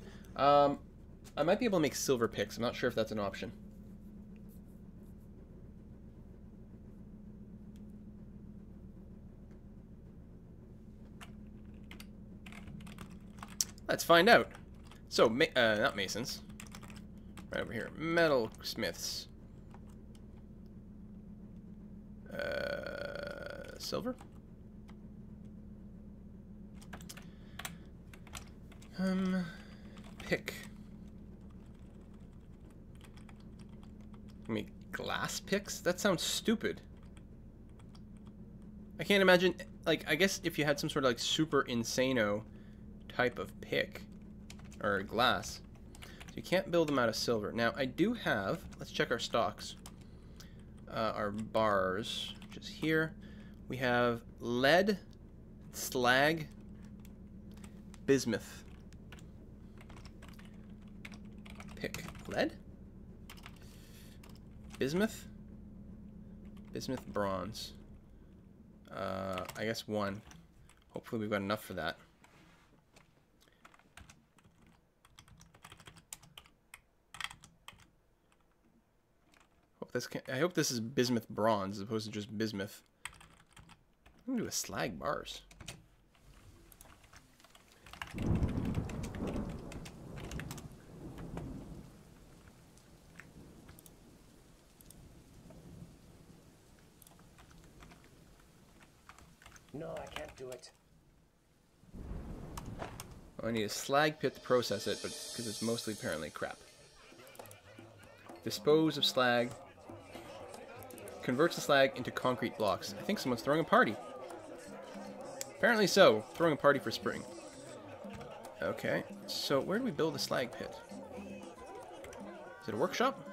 I might be able to make silver picks. I'm not sure if that's an option. Let's find out. So, not masons. Right over here. Metal smiths. Silver? Pick. Make glass picks? That sounds stupid. I can't imagine, like, I guess if you had some sort of, like, super insano type of pick or glass. So you can't build them out of silver. Now, I do have, let's check our stocks. Our bars, which is here. We have lead, slag, bismuth. Pick lead? Bismuth? Bismuth bronze. I guess 1. Hopefully we've got enough for that. I hope this is bismuth bronze as opposed to just bismuth. I'm gonna do a slag bars. No, I can't do it. Oh, I need a slag pit to process it, but because it's mostly apparently crap. Dispose of slag. Converts the slag into concrete blocks. I think someone's throwing a party. Apparently so. Throwing a party for spring. Okay, so where do we build a slag pit? Is it a workshop?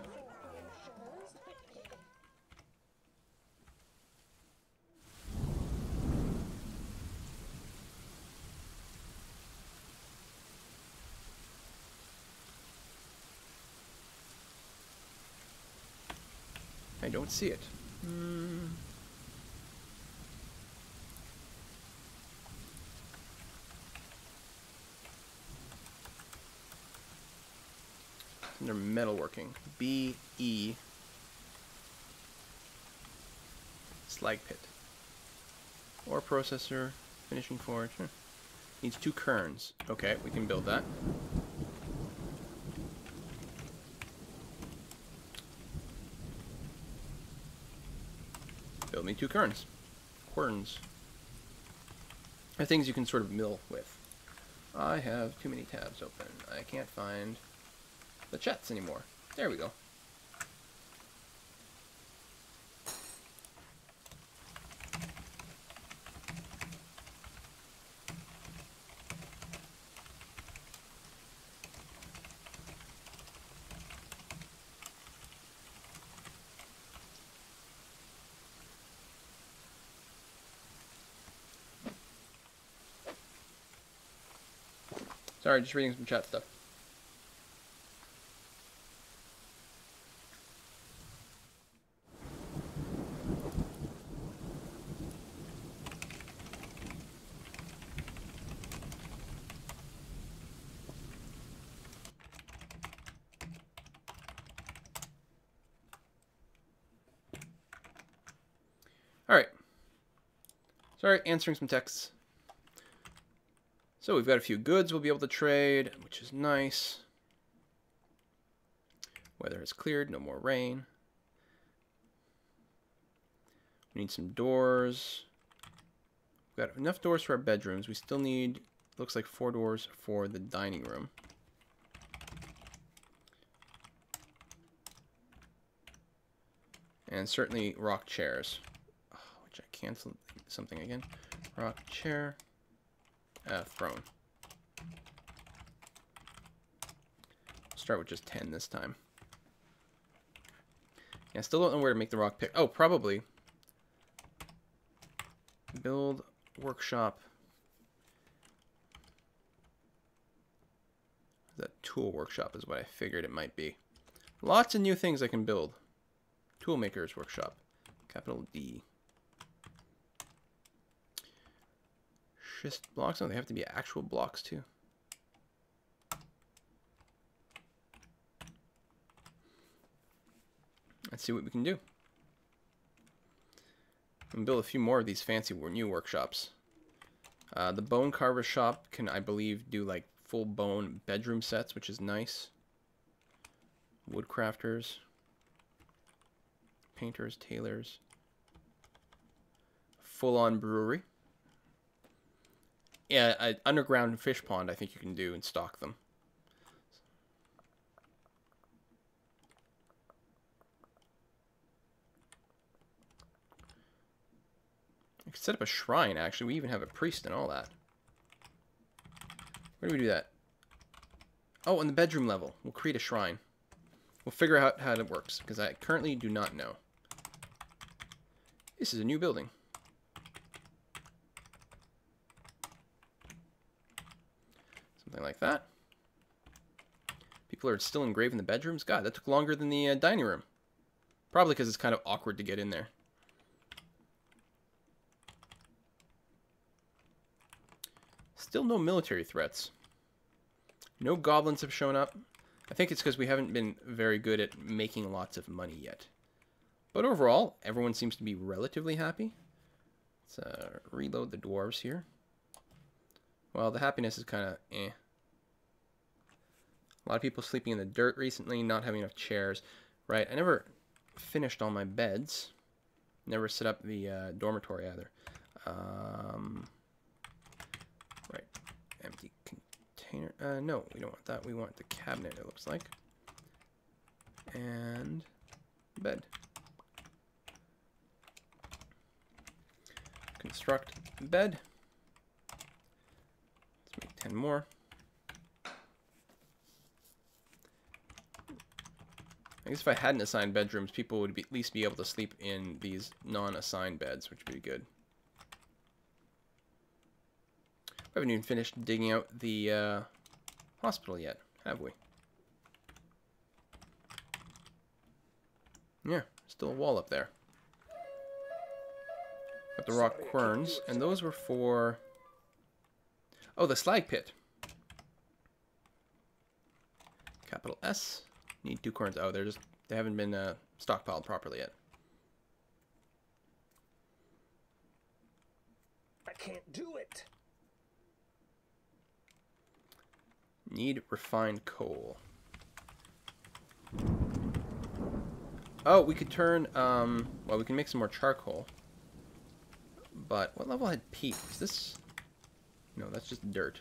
I don't see it. Under metalworking. B-E. Slag pit. Ore processor. Finishing forge. Needs 2 kerns. Okay, we can build that. Build me 2 kerns. Querns. Are things you can sort of mill with. I have too many tabs open. I can't find the chats anymore. There we go. Sorry, just reading some chat stuff. Alright. Sorry, answering some texts. So we've got a few goods we'll be able to trade, which is nice. Weather has cleared, no more rain. We need some doors. We've got enough doors for our bedrooms. We still need, looks like 4 doors for the dining room. And certainly rock chairs. Oh, which I canceled something again. Rock chair. Throne. Start with just 10 this time. Yeah, I still don't know where to make the rock pick. Oh, probably. Build workshop. The tool workshop is what I figured it might be. Lots of new things I can build. Toolmaker's workshop. Capital D. Schist blocks? Oh, they have to be actual blocks too. Let's see what we can do. We can build a few more of these fancy new workshops. The bone carver shop can, I believe, do like full bone bedroom sets, which is nice. Woodcrafters. Painters, tailors. Full-on brewery. Yeah, an underground fish pond I think you can do and stock them. I could set up a shrine, actually. We even have a priest and all that. Where do we do that? Oh, on the bedroom level. We'll create a shrine. We'll figure out how it works, because I currently do not know. This is a new building. Something like that. People are still engraving the bedrooms. God, that took longer than the dining room. Probably because it's kind of awkward to get in there. Still no military threats. No goblins have shown up. I think it's because we haven't been very good at making lots of money yet. But overall, everyone seems to be relatively happy. Let's reload the dwarves here. Well, the happiness is kind of eh. A lot of people sleeping in the dirt recently, not having enough chairs. Right, I never finished all my beds. Never set up the dormitory either. Right, empty container. No, we don't want that. We want the cabinet, it looks like. And bed. Construct bed. Let's make 10 more. I guess if I hadn't assigned bedrooms, people would at least be able to sleep in these non-assigned beds, which would be good. We haven't even finished digging out the hospital yet, have we? Yeah, still a wall up there. Got the rock querns, and those were for... Oh, the slag pit. Capital S. Need 2 querns. Oh, they haven't been stockpiled properly yet. I can't do it. Need refined coal. Oh, we could turn, well, we can make some more charcoal. But what level had peat? Is this... No, that's just dirt.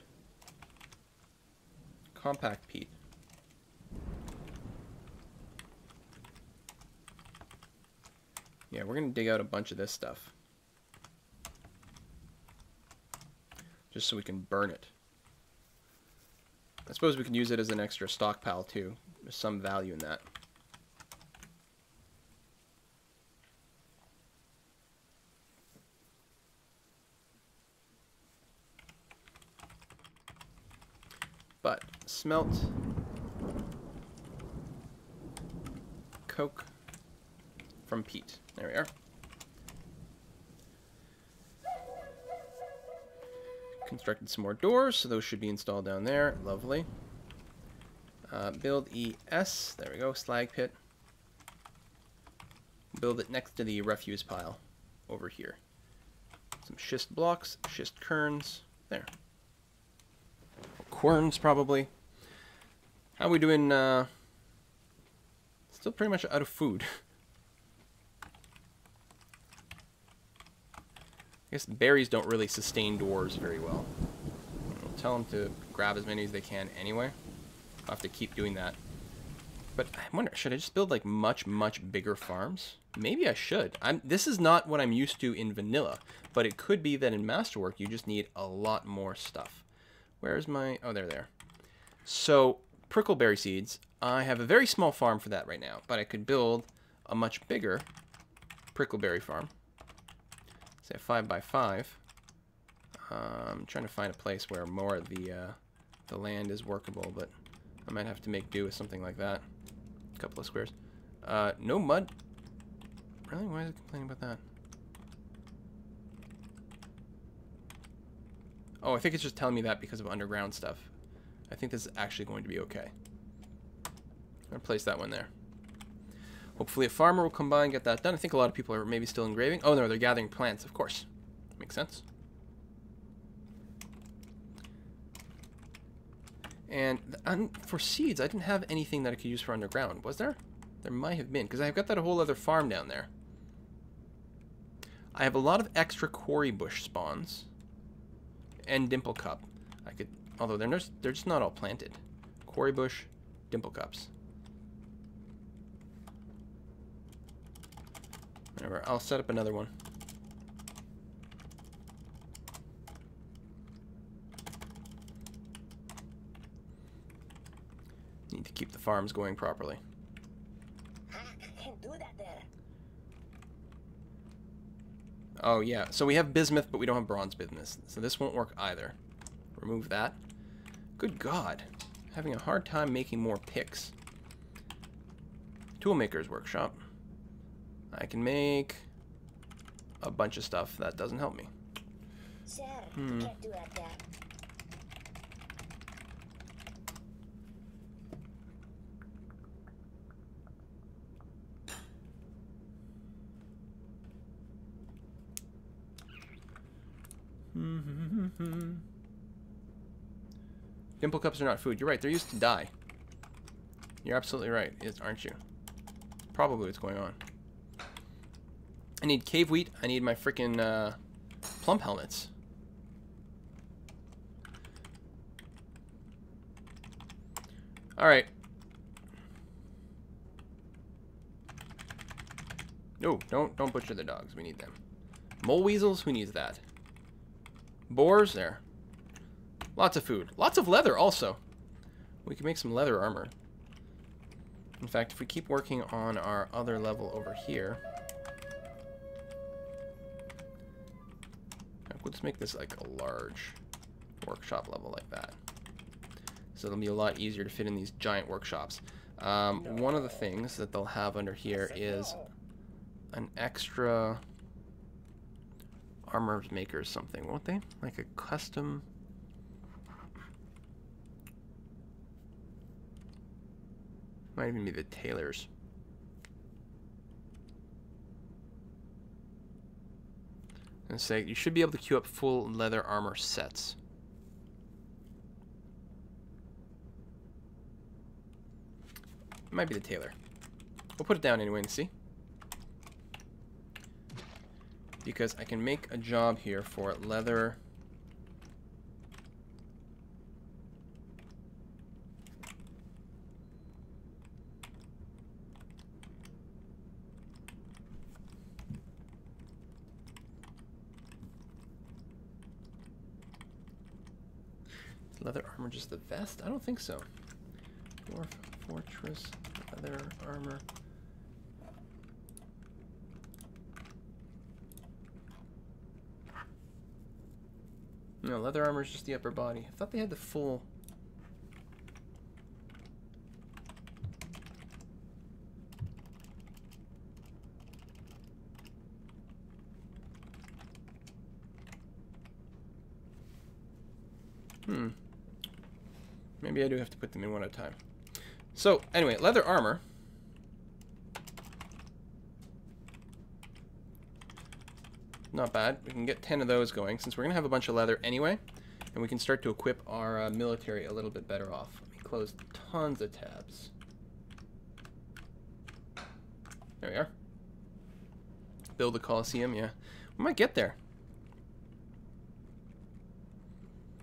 Compact peat. Yeah, we're going to dig out a bunch of this stuff. Just so we can burn it. I suppose we can use it as an extra stockpile too. There's some value in that. But smelt, coke from peat. There we are. Constructed some more doors, so those should be installed down there. Lovely. Build ES. There we go. Slag pit. Build it next to the refuse pile over here. Some schist blocks, schist kerns. There. Querns, probably. How are we doing? Still pretty much out of food. I guess berries don't really sustain dwarves very well. I'll tell them to grab as many as they can anyway. I'll have to keep doing that. But I wonder, should I just build like much bigger farms? Maybe I should. This is not what I'm used to in vanilla, but it could be that in Masterwork you just need a lot more stuff. Where's my... Oh, there. So, prickleberry seeds. I have a very small farm for that right now, but I could build a much bigger prickleberry farm. Say 5x5. I'm trying to find a place where more of the land is workable, but I might have to make do with something like that. A couple of squares. No mud. Really? Why is it complaining about that? Oh, I think it's just telling me that because of underground stuff. I think this is actually going to be okay. I'm going to place that one there. Hopefully a farmer will come by and get that done. I think a lot of people are maybe still engraving. Oh no, they're gathering plants, of course. Makes sense. And for seeds, I didn't have anything that I could use for underground. Was there? There might have been, because I've got that whole other farm down there. I have a lot of extra quarry bush spawns. And dimple cup. I could, although they're just not all planted. Quarry bush, dimple cups. Whatever, I'll set up another one. Need to keep the farms going properly. I can't do that there. Oh yeah, so we have bismuth, but we don't have bronze bismuth, so this won't work either. Remove that. Good God, having a hard time making more picks. Toolmaker's workshop. I can make a bunch of stuff. That doesn't help me. Sir, I can't do that there. Dimple cups are not food. You're right, they're used to dye. You're absolutely right, aren't you? Probably what's going on. I need cave wheat. I need my freaking plump helmets. Alright. No, don't butcher the dogs. We need them. Mole weasels? Who needs that? Boars? There. Lots of food. Lots of leather also. We can make some leather armor. In fact, if we keep working on our other level over here... Let's make this like a large workshop level like that. So it'll be a lot easier to fit in these giant workshops. One of the things that they'll have under here is an extra armor maker or something, won't they? Like a custom... Might even be the tailors. And say you should be able to queue up full leather armor sets. Might be the tailor. We'll put it down anyway and see. Because I can make a job here for leather. Is leather armor just the vest? I don't think so. Dwarf fortress leather armor. No, leather armor is just the upper body. I thought they had the full... Maybe I do have to put them in one at a time. So, anyway, leather armor. Not bad. We can get 10 of those going, since we're going to have a bunch of leather anyway. And we can start to equip our military a little bit better off. Let me close tons of tabs. There we are. Build a Colosseum, yeah. We might get there.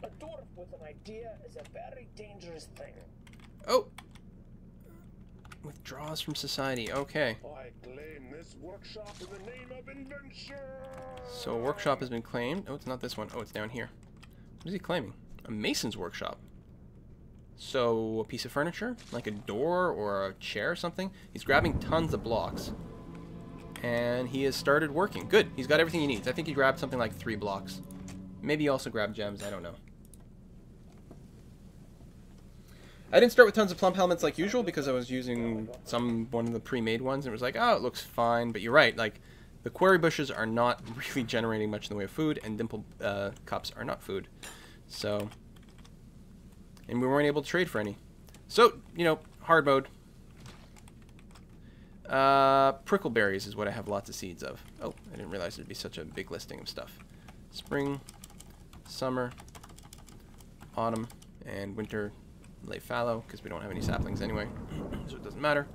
A dwarf with an idea is a very dangerous thing. Oh! Withdraws from society, okay. I claim this workshop in the name of invention. So a workshop has been claimed. Oh, it's not this one. Oh, it's down here. What is he claiming? A mason's workshop. So a piece of furniture? Like a door or a chair or something? He's grabbing tons of blocks. And he has started working. Good. He's got everything he needs. I think he grabbed something like 3 blocks. Maybe he also grabbed gems. I don't know. I didn't start with tons of plump helmets like usual because I was using one of the pre-made ones and it was like, oh, it looks fine. But you're right, like the quarry bushes are not really generating much in the way of food, and dimple cups are not food. So, and we weren't able to trade for any. So, you know, hard mode. Prickleberries is what I have lots of seeds of. Oh, I didn't realize there'd be such a big listing of stuff. Spring, summer, autumn, and winter. Lay fallow, because we don't have any saplings anyway, so it doesn't matter.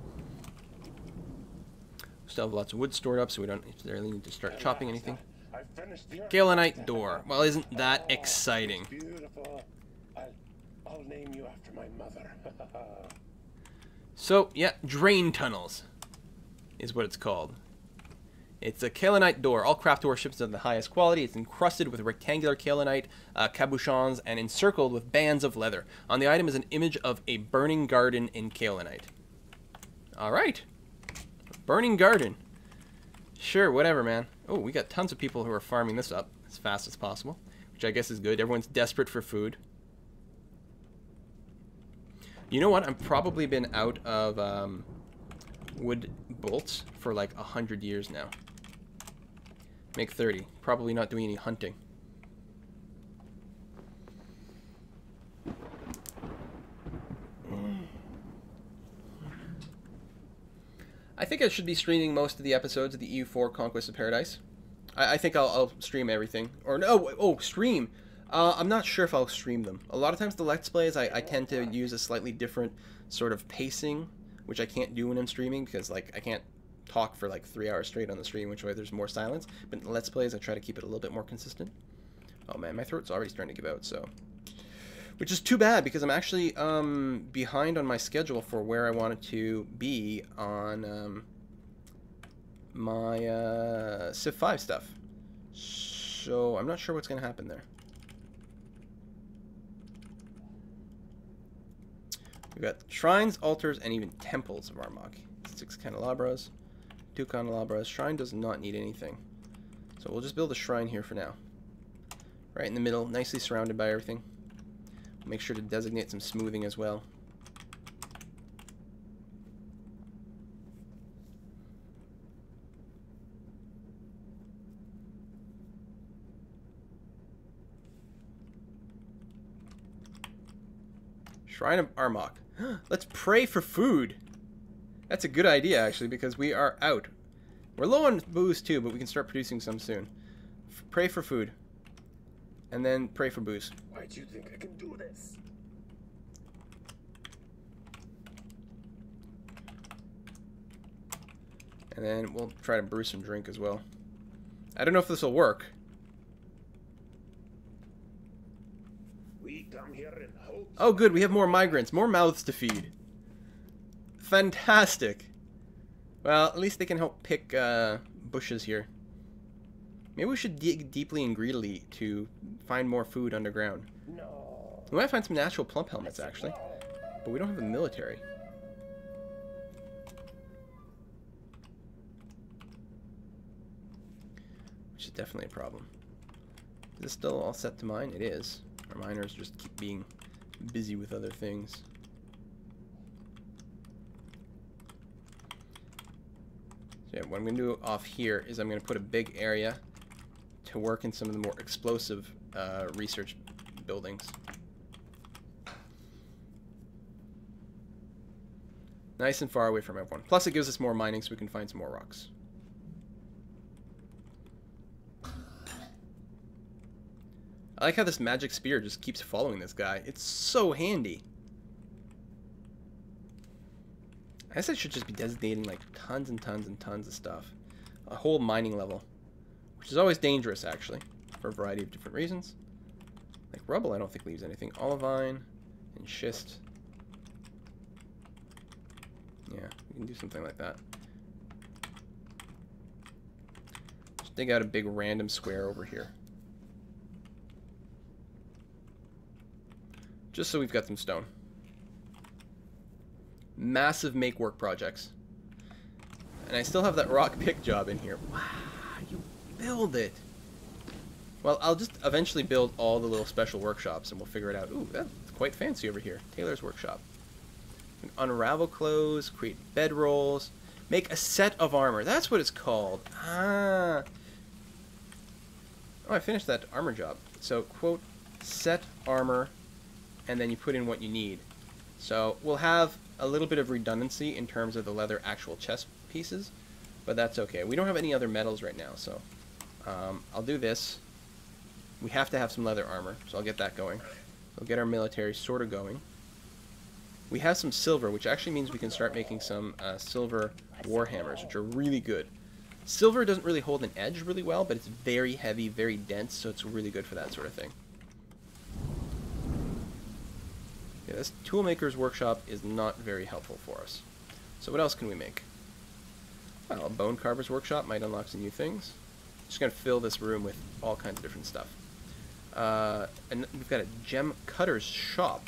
Still have lots of wood stored up, so we don't necessarily need to start chopping anything. Galenite door. Well, isn't that exciting? Beautiful. I'll name you after my mother. So, yeah, drain tunnels is what it's called. It's a kaolinite door. All craft warships are of the highest quality. It's encrusted with rectangular kaolinite cabochons and encircled with bands of leather. On the item is an image of a burning garden in kaolinite. All right. Burning garden. Sure, whatever, man. Oh, we got tons of people who are farming this up as fast as possible, which I guess is good. Everyone's desperate for food. You know what? I've probably been out of wood bolts for like 100 years now. Make 30. Probably not doing any hunting. I think I should be streaming most of the episodes of the EU4 Conquest of Paradise. I think I'll stream everything. Or no, oh, stream. I'm not sure if I'll stream them. A lot of times the Let's Plays, I tend to use a slightly different sort of pacing, which I can't do when I'm streaming because like I can't talk for like 3 hours straight on the stream, which way there's more silence. But in the Let's Plays, I try to keep it a little bit more consistent. Oh man, my throat's already starting to give out, so... Which is too bad, because I'm actually behind on my schedule for where I wanted to be on my Civ 5 stuff. So I'm not sure what's going to happen there. We've got shrines, altars, and even temples of Armagh. 6 candelabras, 2 candelabras. Shrine does not need anything. So we'll just build a shrine here for now. Right in the middle, nicely surrounded by everything. Make sure to designate some smoothing as well. Shrine of Armagh. Let's pray for food. That's a good idea, actually, because we are out. We're low on booze, too, but we can start producing some soon. Pray for food. And then pray for booze. Why do you think I can do this? And then we'll try to brew some drink as well. I don't know if this will work. We come here in hope. Oh, good. We have more migrants. More mouths to feed. Fantastic. Well, at least they can help pick bushes here. Maybe we should dig deeply and greedily to find more food underground. No. We might find some natural plump helmets, actually. But we don't have a military. Which is definitely a problem. Is this still all set to mine? It is. Our miners just keep being busy with other things. So yeah, what I'm going to do off here is I'm going to put a big area to work in some of the more explosive research buildings. Nice and far away from everyone. Plus it gives us more mining so we can find some more rocks. I like how this magic spear just keeps following this guy. It's so handy. I guess I should just be designating like tons and tons and tons of stuff. A whole mining level. Which is always dangerous, actually. For a variety of different reasons. Like rubble, I don't think leaves anything. Olivine and schist. Yeah, we can do something like that. Just dig out a big random square over here. Just so we've got some stone. Massive make work projects. And I still have that rock pick job in here. Wow, you build it. Well, I'll just eventually build all the little special workshops and we'll figure it out. Ooh, that's quite fancy over here. Tailor's workshop. Unravel clothes, create bedrolls, make a set of armor. That's what it's called. Ah. Oh, I finished that armor job. So, quote, set armor, and then you put in what you need. So we'll have a little bit of redundancy in terms of the leather actual chest pieces, but that's okay. We don't have any other metals right now, so I'll do this. We have to have some leather armor, so I'll get that going. We'll get our military sort of going. We have some silver, which actually means we can start making some silver warhammers, which are really good. Silver doesn't really hold an edge really well, but it's very heavy, very dense, so it's really good for that sort of thing. Yeah, this toolmaker's workshop is not very helpful for us. So what else can we make? Well, a bone carver's workshop might unlock some new things. Just going to fill this room with all kinds of different stuff. And we've got a gem cutter's shop,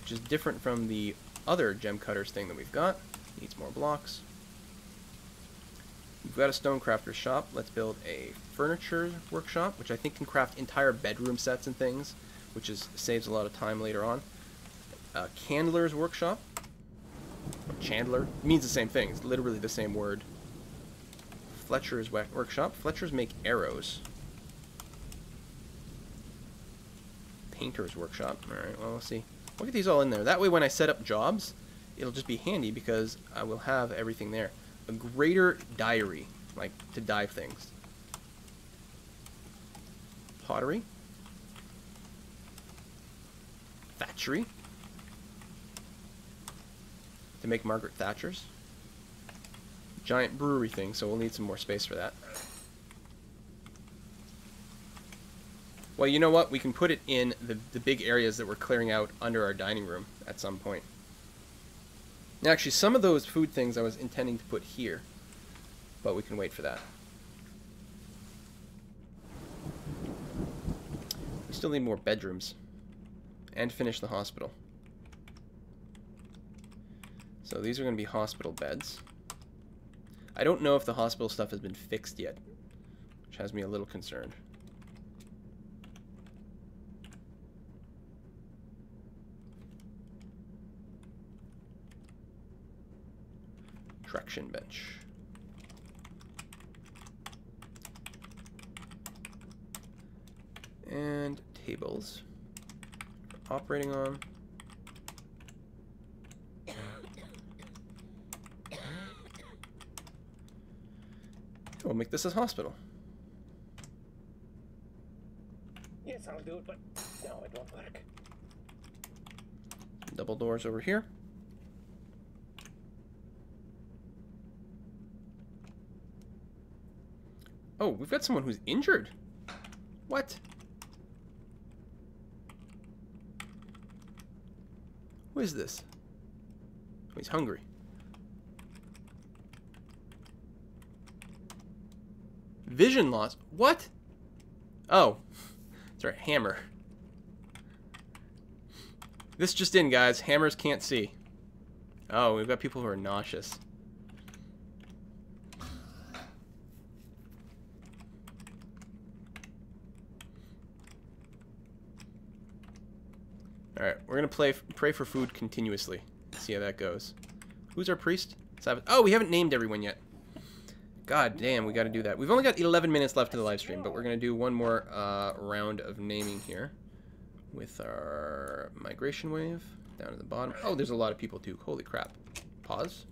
which is different from the other gem cutters thing that we've got. Needs more blocks. We've got a stone crafter's shop. Let's build a furniture workshop, which I think can craft entire bedroom sets and things, which saves a lot of time later on. Candler's workshop. Chandler means the same thing. It's literally the same word. Fletcher's workshop. Fletchers make arrows. Painter's workshop. Alright, well, we'll see. We'll get these all in there. That way when I set up jobs, it'll just be handy because I will have everything there. A greater diary, like to dye things. Pottery. Thatchery. To make Margaret Thatcher's. Giant brewery thing, so we'll need some more space for that. Well, you know what? We can put it in the big areas that we're clearing out under our dining room at some point. Now, actually, some of those food things I was intending to put here. but we can wait for that. We still need more bedrooms and finish the hospital. So these are going to be hospital beds. I don't know if the hospital stuff has been fixed yet, which has me a little concerned. Traction bench. And tables for operating on. We'll make this a hospital. Yes, I'll do it, but no, it won't work. Double doors over here. Oh, we've got someone who's injured. What? Who is this? Oh, he's hungry. Vision loss. What? Oh. Sorry, hammer. This just in, guys. Hammers can't see. Oh, we've got people who are nauseous. Alright, we're going to pray for food continuously. See how that goes. Who's our priest? Oh, we haven't named everyone yet. God damn, we got to do that. We've only got 11 minutes left to the live stream, but we're going to do one more round of naming here with our migration wave down at the bottom. Oh, there's a lot of people too. Holy crap. Pause.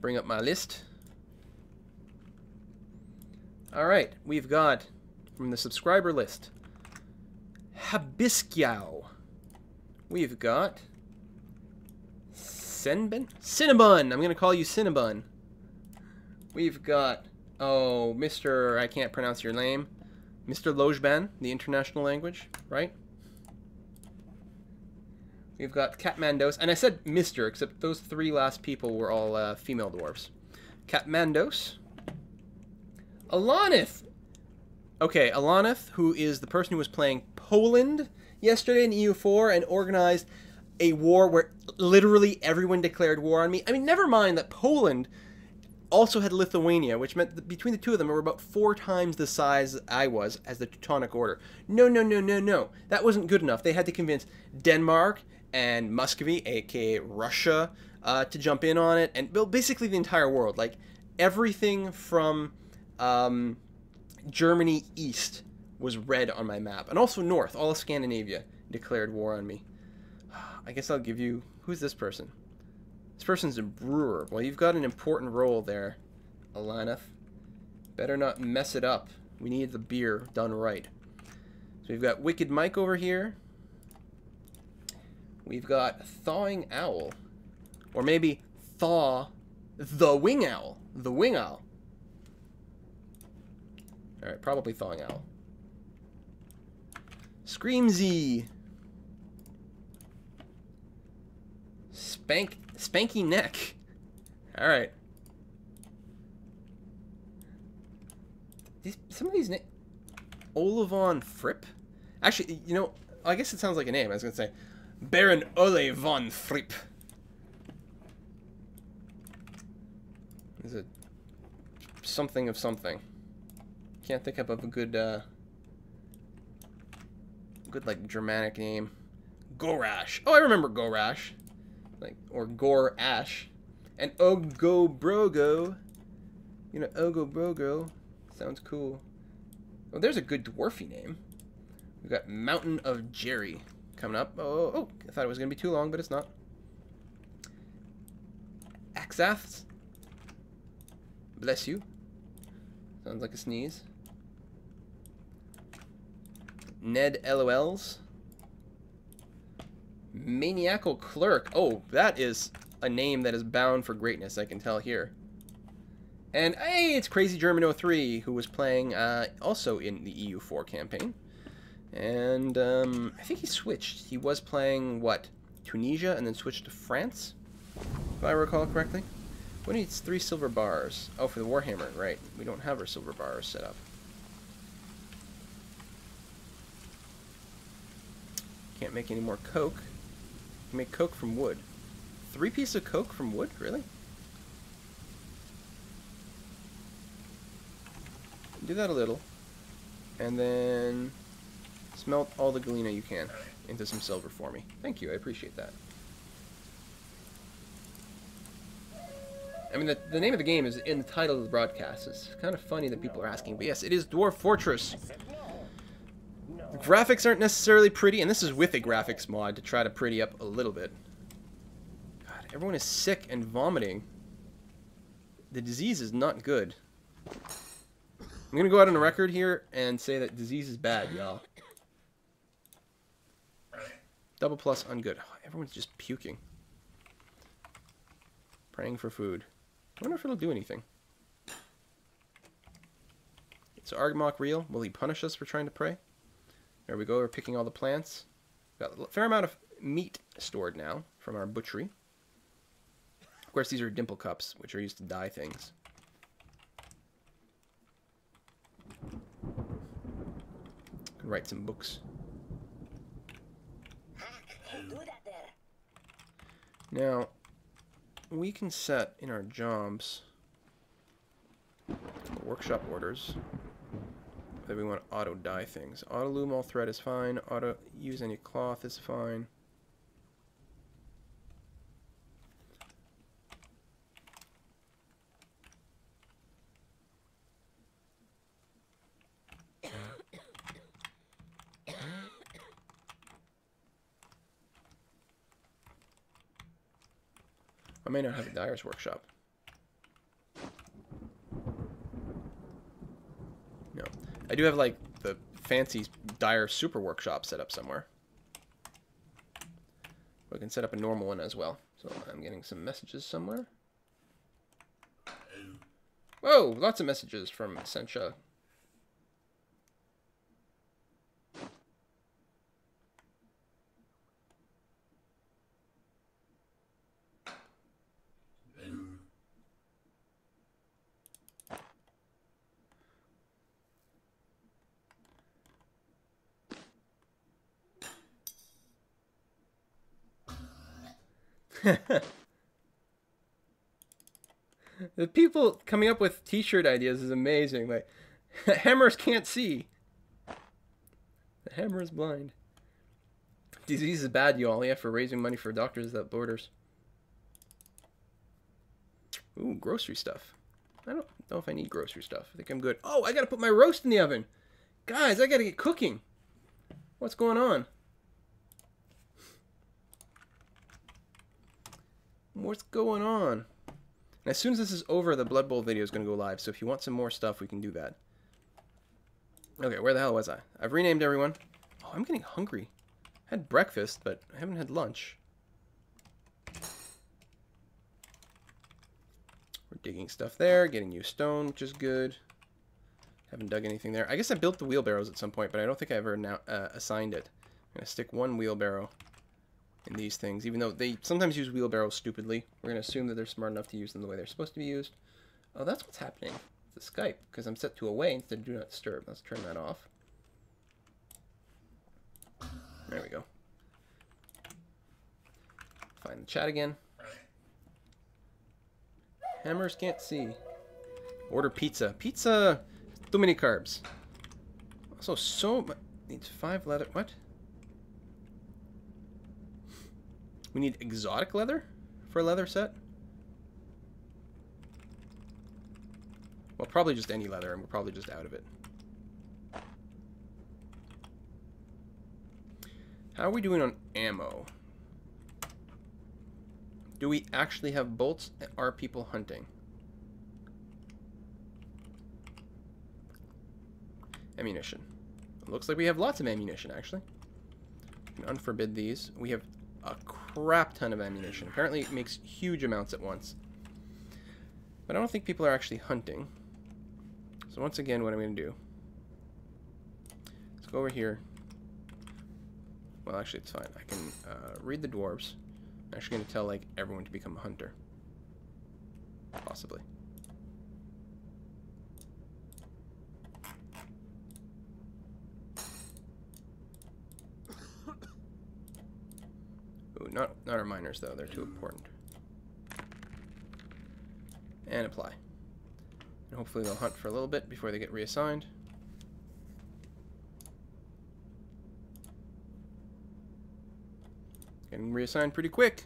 Bring up my list. Alright, we've got from the subscriber list Habiskyao. We've got Cinnabon. I'm going to call you Cinnabon. We've got, oh, Mr. I can't pronounce your name. Mr. Lojban, the international language, right? We've got Katmandos. And I said Mr., except those three last people were all female dwarves. Katmandos. Alanith. Okay, Alanith, who is the person who was playing Poland yesterday in EU4 and organized a war where literally everyone declared war on me. I mean, never mind that Poland also had Lithuania, which meant that between the two of them, they were about 4 times the size I was as the Teutonic Order. No, no, no, no, no. That wasn't good enough. They had to convince Denmark and Muscovy, aka Russia, to jump in on it, and basically the entire world. Like, everything from Germany east was red on my map. And also north, all of Scandinavia declared war on me. I guess I'll give you... Who's this person? This person's a brewer. Well, you've got an important role there, Alanith. Better not mess it up. We need the beer done right. So we've got Wicked Mike over here. We've got Thawing Owl. Or maybe Thaw the Wing Owl. The Wing Owl. Alright, probably Thawing Owl. Screamsy. Spanky Neck. Alright. Some of these names... Ole Fripp? Actually, you know, I guess it sounds like a name. I was going to say Baron Ole von Fripp. Is it something of something? Can't think of a good, like, Germanic name. Gorash. Oh, I remember Gorash. Like, or Gore Ash. And Ogo Brogo. You know, Ogo Brogo. Sounds cool. Oh, there's a good dwarfy name. We've got Mountain of Jerry coming up. Oh, I thought it was going to be too long, but it's not. Axaths. Bless you. Sounds like a sneeze. Ned LOLs. Maniacal Clerk. Oh, that is a name that is bound for greatness, I can tell here. And, hey, it's Crazy German 03, who was playing also in the EU4 campaign. And I think he switched. He was playing, what, Tunisia, and then switched to France, if I recall correctly. What needs 3 silver bars? Oh, for the Warhammer, right. We don't have our silver bars set up. Can't make any more coke. Can make coke from wood. 3 pieces of coke from wood? Really? Do that a little. And then smelt all the galena you can into some silver for me. Thank you, I appreciate that. I mean, the name of the game is in the title of the broadcast. It's kind of funny that people are asking. But yes, it is Dwarf Fortress. The graphics aren't necessarily pretty, and this is with a graphics mod to try to pretty up a little bit. God, everyone is sick and vomiting. The disease is not good. I'm going to go out on a record here and say that disease is bad, y'all. Double plus ungood. Oh, everyone's just puking. Praying for food. I wonder if it'll do anything. Is Argmok real? Will he punish us for trying to pray? There we go. We're picking all the plants. Got a fair amount of meat stored now from our butchery. Of course, these are dimple cups, which are used to dye things. Can write some books. Now, we can set in our jobs workshop orders that we want to auto dye things. Auto loom all thread is fine. Auto use any cloth is fine. I may not have a dyer's workshop. No. I do have, like, the fancy dyer super workshop set up somewhere. We can set up a normal one as well. So I'm getting some messages somewhere. Whoa! Lots of messages from Sencha. The people coming up with t-shirt ideas is amazing. Like, hammers can't see. The hammer is blind. Disease is bad, y'all. Yeah, for raising money for Doctors Without Borders. Ooh, grocery stuff. I don't know if I need grocery stuff. I think I'm good. Oh, I gotta put my roast in the oven. Guys, I gotta get cooking. What's going on? What's going on? And as soon as this is over, the Blood Bowl video is going to go live. So if you want some more stuff, we can do that. Okay, where the hell was I? I've renamed everyone. Oh, I'm getting hungry. I had breakfast, but I haven't had lunch. We're digging stuff there, getting new stone, which is good. Haven't dug anything there. I guess I built the wheelbarrows at some point, but I don't think I ever assigned it. I'm going to stick one wheelbarrow in these things, even though they sometimes use wheelbarrows stupidly. We're going to assume that they're smart enough to use them the way they're supposed to be used. Oh, that's what's happening. It's the Skype, because I'm set to away instead of do not disturb. Let's turn that off. There we go. Find the chat again. Hammers can't see. Order pizza. Pizza! Too many carbs. Also, so much. Needs 5 leather. What? We need exotic leather for a leather set? Well, probably just any leather, and we're probably just out of it. How are we doing on ammo? Do we actually have bolts? Are people hunting? Ammunition. It looks like we have lots of ammunition, actually. We can unforbid these. We have a crap ton of ammunition. Apparently it makes huge amounts at once. But I don't think people are actually hunting. So once again, what I'm going to do... Let's go over here. Well, actually, it's fine. I can read the dwarves. I'm actually going to tell, like, everyone to become a hunter. Possibly. Ooh, not our miners though, they're too important. And apply. And hopefully they'll hunt for a little bit before they get reassigned. Getting reassigned pretty quick.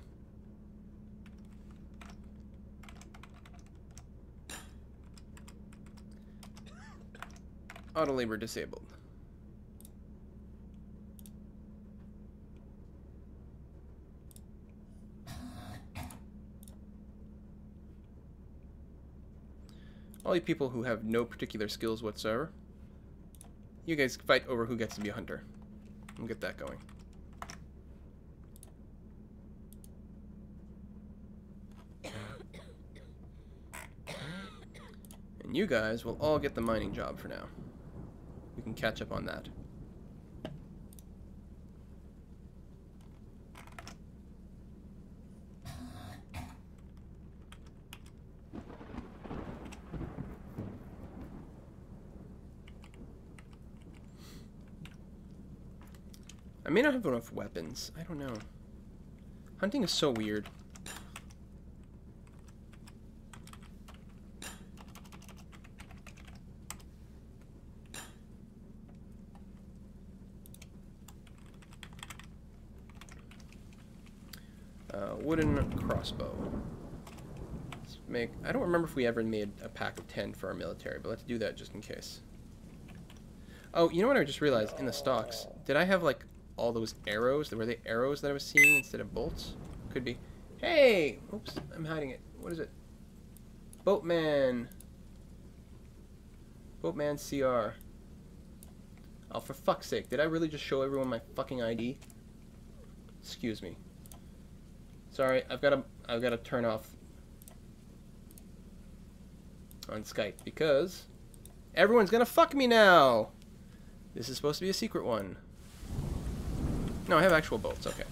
Auto labor disabled. All you people who have no particular skills whatsoever, you guys fight over who gets to be a hunter. We'll get that going. And you guys will all get the mining job for now. We can catch up on that. I may not have enough weapons. I don't know. Hunting is so weird. Wooden crossbow. Let's make... I don't remember if we ever made a pack of 10 for our military, but let's do that just in case. Oh, you know what I just realized? In the stocks, did I have, like, all those arrows? Were they arrows that I was seeing instead of bolts? Could be. Hey! Oops, I'm hiding it. What is it? Boatman. Boatman CR. Oh, for fuck's sake. Did I really just show everyone my fucking ID? Excuse me. Sorry, I've got to turn off on Skype because everyone's gonna fuck me now. This is supposed to be a secret one. No, I have actual bolts. Okay.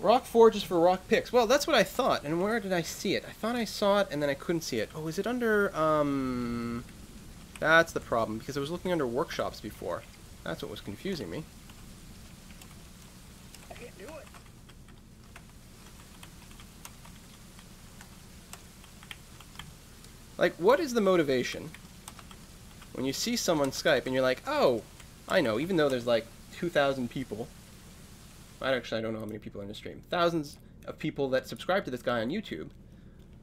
Rock forges for rock picks. Well, that's what I thought. And where did I see it? I thought I saw it and then I couldn't see it. Oh, is it under That's the problem because I was looking under workshops before. That's what was confusing me. Like, what is the motivation when you see someone Skype and you're like, oh, I know, even though there's like 2,000 people, I don't know how many people are in the stream, thousands of people that subscribe to this guy on YouTube,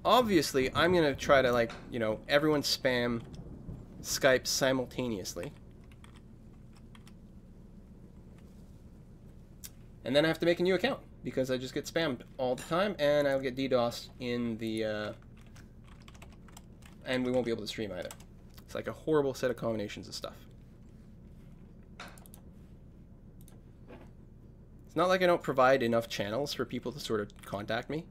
obviously I'm going to try to, like, you know, everyone spam Skype simultaneously. And then I have to make a new account because I just get spammed all the time and I'll get DDoSed in the... and we won't be able to stream either. It's like a horrible set of combinations of stuff. It's not like I don't provide enough channels for people to sort of contact me.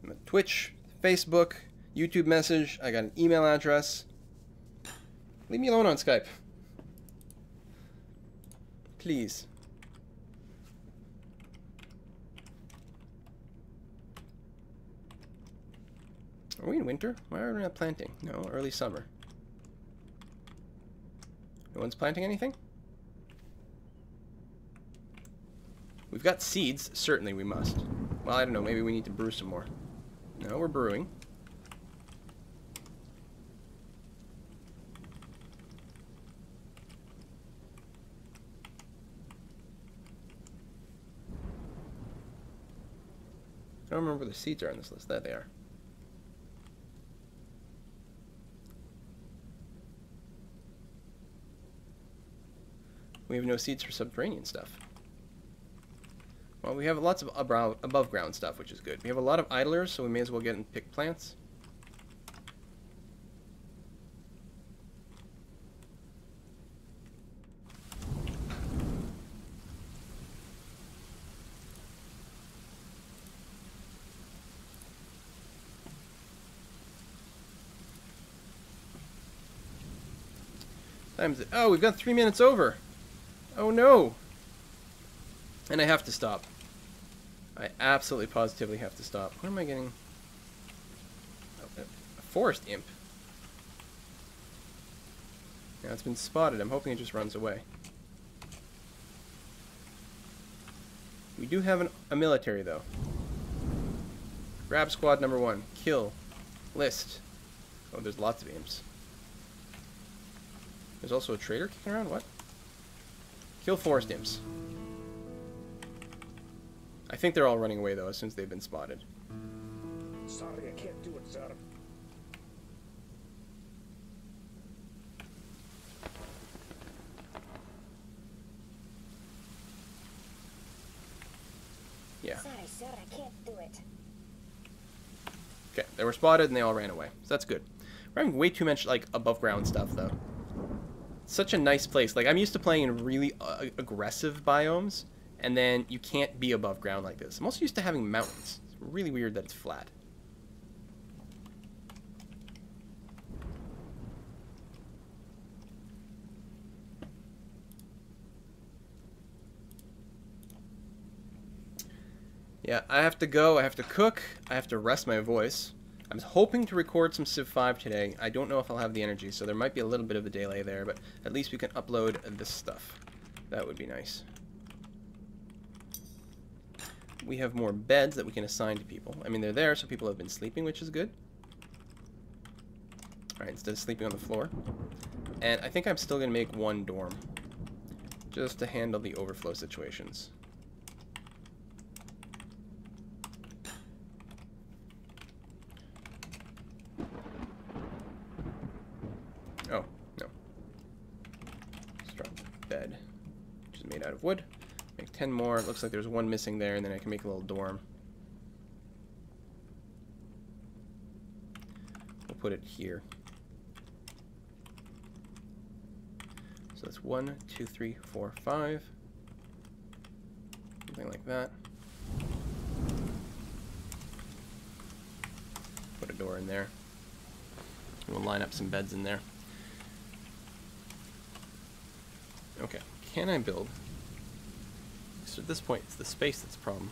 I'm on Twitch, Facebook, YouTube message, I got an email address. Leave me alone on Skype. Please. Are we in winter? Why are we not planting? No, early summer. No one's planting anything? We've got seeds. Certainly we must. Well, I don't know. Maybe we need to brew some more. No, we're brewing. I don't remember where the seeds are on this list. There they are. We have no seeds for subterranean stuff. Well, we have lots of above ground stuff, which is good. We have a lot of idlers, so we may as well get and pick plants. Oh, we've got 3 minutes over. Oh no! And I have to stop. I absolutely positively have to stop. What am I getting? Oh, a forest imp. Now it's been spotted. I'm hoping it just runs away. We do have a military, though. Grab squad number 1. Kill. List. Oh, there's lots of imps. There's also a trader kicking around? What? Kill forest imps. I think they're all running away, though, as soon as they've been spotted. Sorry, I can't do it, sir. Yeah. Sorry, sir, I can't do it. Okay, they were spotted and they all ran away. So that's good. We're having way too much, like, above ground stuff, though. Such a nice place. Like, I'm used to playing in really aggressive biomes, and then you can't be above ground like this. I'm also used to having mountains. It's really weird that it's flat. Yeah, I have to go, I have to cook, I have to rest my voice. I'm hoping to record some Civ 5 today. I don't know if I'll have the energy, so there might be a little bit of a delay there, but at least we can upload this stuff. That would be nice. We have more beds that we can assign to people. I mean, they're there, so people have been sleeping, which is good. Alright, instead of sleeping on the floor. And I think I'm still going to make one dorm, just to handle the overflow situations. Oh, no. Straw bed, which is made out of wood. Make 10 more. It looks like there's one missing there, and then I can make a little dorm. We'll put it here. So that's 1, 2, 3, 4, 5. Something like that. Put a door in there. We'll line up some beds in there. Okay, can I build? So at this point, it's the space that's the problem.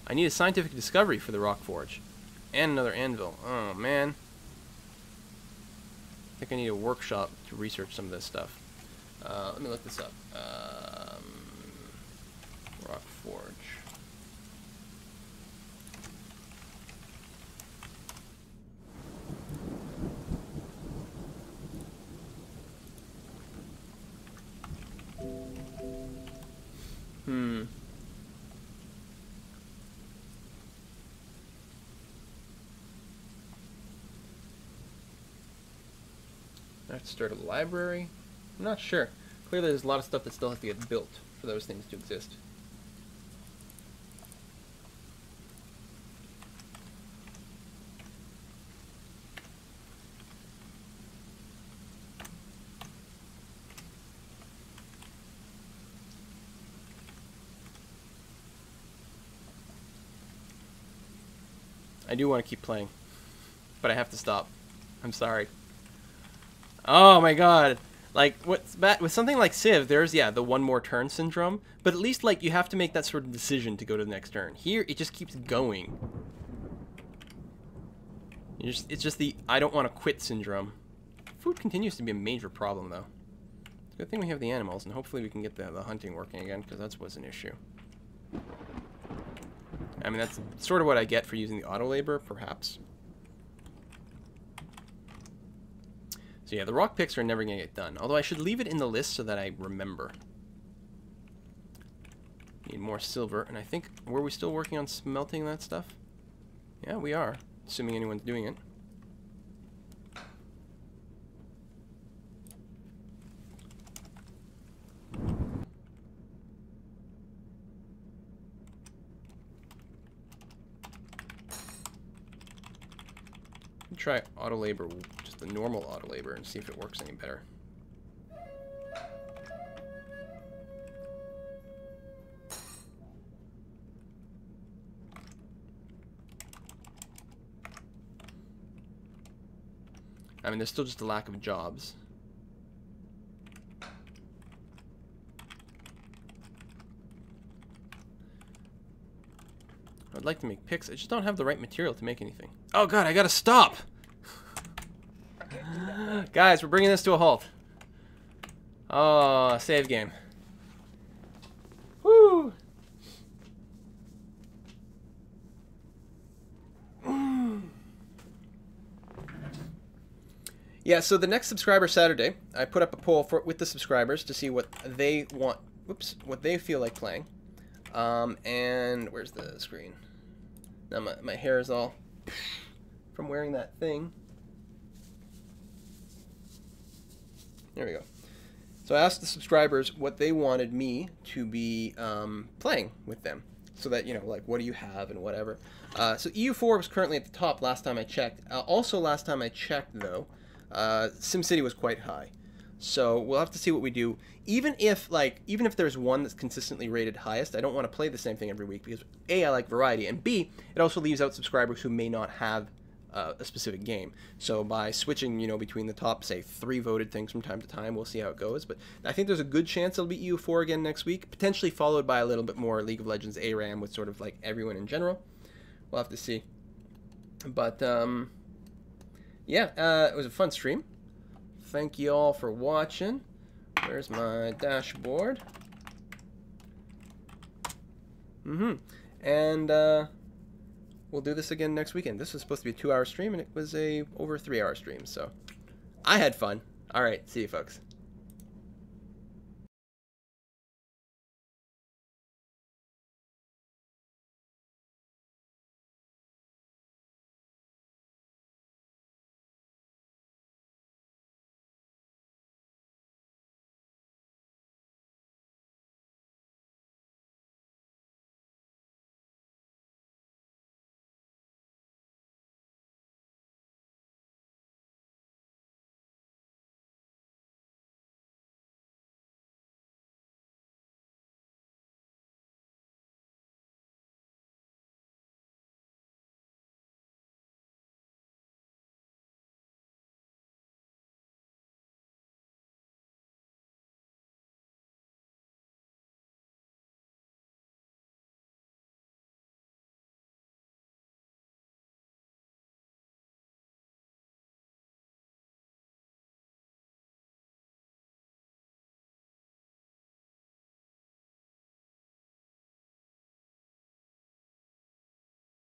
I need a scientific discovery for the rock forge. And another anvil. Oh, man. I think I need a workshop to research some of this stuff. Let me look this up. Rock forge. I have to start a library? I'm not sure. Clearly there's a lot of stuff that still has to get built for those things to exist. I do want to keep playing, but I have to stop. I'm sorry. Oh my god. Like, what's bad with something like Civ, there's, yeah, the one more turn syndrome, but at least, like, you have to make that sort of decision to go to the next turn. Here, it just keeps going. It's just the I don't want to quit syndrome. Food continues to be a major problem, though. It's a good thing we have the animals, and hopefully we can get the hunting working again, because that was an issue. I mean, that's sort of what I get for using the auto labor, perhaps. So yeah, the rock picks are never going to get done. Although I should leave it in the list so that I remember. Need more silver. And I think, were we still working on smelting that stuff? Yeah, we are. Assuming anyone's doing it. Try auto labor, just the normal auto labor, and see if it works any better. I mean, there's still just a lack of jobs. I'd like to make picks. I just don't have the right material to make anything. Oh god, I gotta stop! Guys, we're bringing this to a halt. Oh, save game. Woo! Yeah, so the next subscriber Saturday, I put up a poll with the subscribers to see what they want, what they feel like playing. And where's the screen? Now my hair is all from wearing that thing. There we go. So I asked the subscribers what they wanted me to be playing with them. So that, you know, like, what do you have and whatever. So EU4 was currently at the top last time I checked. Also last time I checked, though, SimCity was quite high. So we'll have to see what we do. Even if there's one that's consistently rated highest, I don't want to play the same thing every week because A, I like variety, and B, it also leaves out subscribers who may not have a specific game. So by switching, you know, between the top, say, 3 voted things from time to time, we'll see how it goes. But I think there's a good chance it'll be EU4 again next week, potentially followed by a little bit more League of Legends ARAM with sort of like everyone in general. We'll have to see. But yeah, it was a fun stream. Thank you all for watching. Where's my dashboard? And we'll do this again next weekend. This was supposed to be a 2-hour stream, and it was a over 3-hour stream. So I had fun. All right, see you folks.